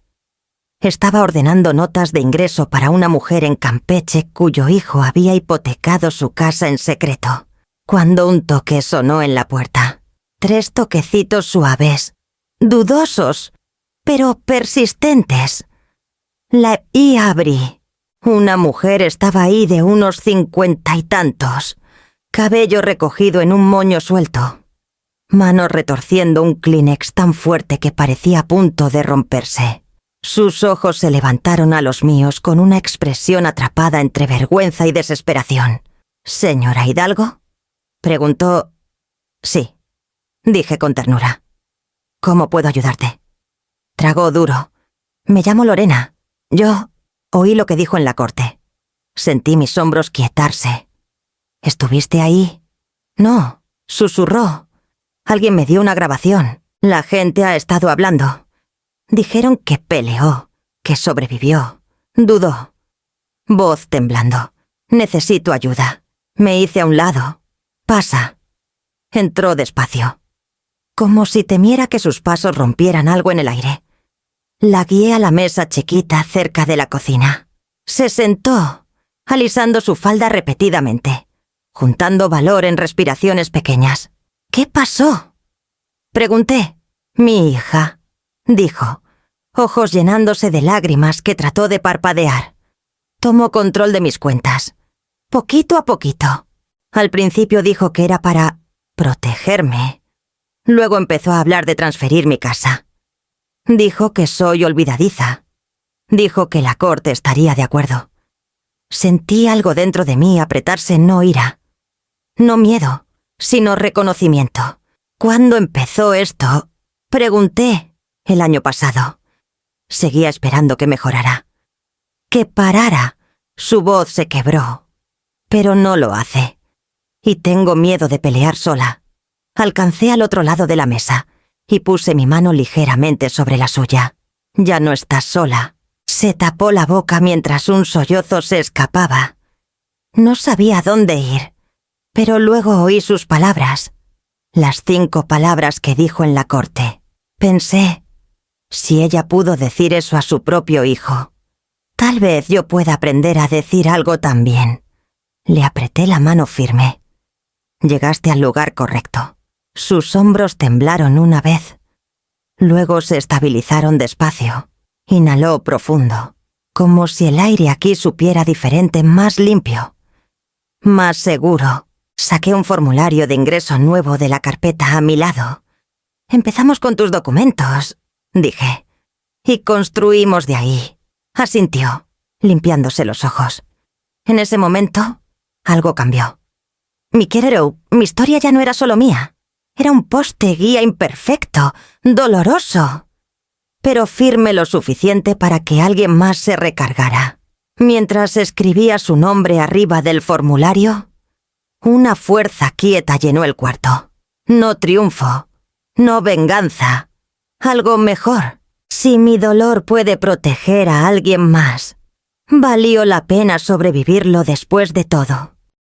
estaba ordenando notas de ingreso para una mujer en Campeche cuyo hijo había hipotecado su casa en secreto, cuando un toque sonó en la puerta. 3 toquecitos suaves, dudosos, pero persistentes. Y abrí. Una mujer estaba ahí de unos 50 y tantos, cabello recogido en un moño suelto, manos retorciendo un Kleenex tan fuerte que parecía a punto de romperse. Sus ojos se levantaron a los míos con una expresión atrapada entre vergüenza y desesperación. «¿Señora Hidalgo?», preguntó. «Sí», dije con ternura. «¿Cómo puedo ayudarte?». Tragó duro. «Me llamo Lorena. Yo oí lo que dijo en la corte. Sentí mis hombros quietarse». «¿Estuviste ahí?». «No», susurró. «Alguien me dio una grabación. La gente ha estado hablando. Dijeron que peleó, que sobrevivió. Dudó. Voz temblando. Necesito ayuda. Me hice a un lado. Pasa. Entró despacio, como si temiera que sus pasos rompieran algo en el aire. La guié a la mesa chiquita cerca de la cocina. Se sentó, alisando su falda repetidamente, juntando valor en respiraciones pequeñas. ¿Qué pasó?, pregunté. Mi hija, dijo, ojos llenándose de lágrimas que trató de parpadear. Tomó control de mis cuentas, poquito a poquito. Al principio dijo que era para protegerme. Luego empezó a hablar de transferir mi casa. Dijo que soy olvidadiza. Dijo que la corte estaría de acuerdo. Sentí algo dentro de mí apretarse, no ira, no miedo, sino reconocimiento. ¿Cuándo empezó esto?, pregunté. El año pasado. Seguía esperando que mejorara, que parara. Su voz se quebró, pero no lo hace. Y tengo miedo de pelear sola. Alcancé al otro lado de la mesa y puse mi mano ligeramente sobre la suya. Ya no estás sola. Se tapó la boca mientras un sollozo se escapaba. No sabía dónde ir, pero luego oí sus palabras. Las 5 palabras que dijo en la corte. Pensé, si ella pudo decir eso a su propio hijo, tal vez yo pueda aprender a decir algo también. Le apreté la mano firme. Llegaste al lugar correcto. Sus hombros temblaron una vez. Luego se estabilizaron despacio. Inhaló profundo, como si el aire aquí supiera diferente, más limpio, más seguro. Saqué un formulario de ingreso nuevo de la carpeta a mi lado. Empezamos con tus documentos, dije, y construimos de ahí. Asintió, limpiándose los ojos. En ese momento, algo cambió. Miquelero, mi historia ya no era solo mía. Era un poste guía imperfecto, doloroso, pero firme lo suficiente para que alguien más se recargara. Mientras escribía su nombre arriba del formulario, una fuerza quieta llenó el cuarto. No triunfo, no venganza, algo mejor. Si mi dolor puede proteger a alguien más, valió la pena sobrevivirlo después de todo.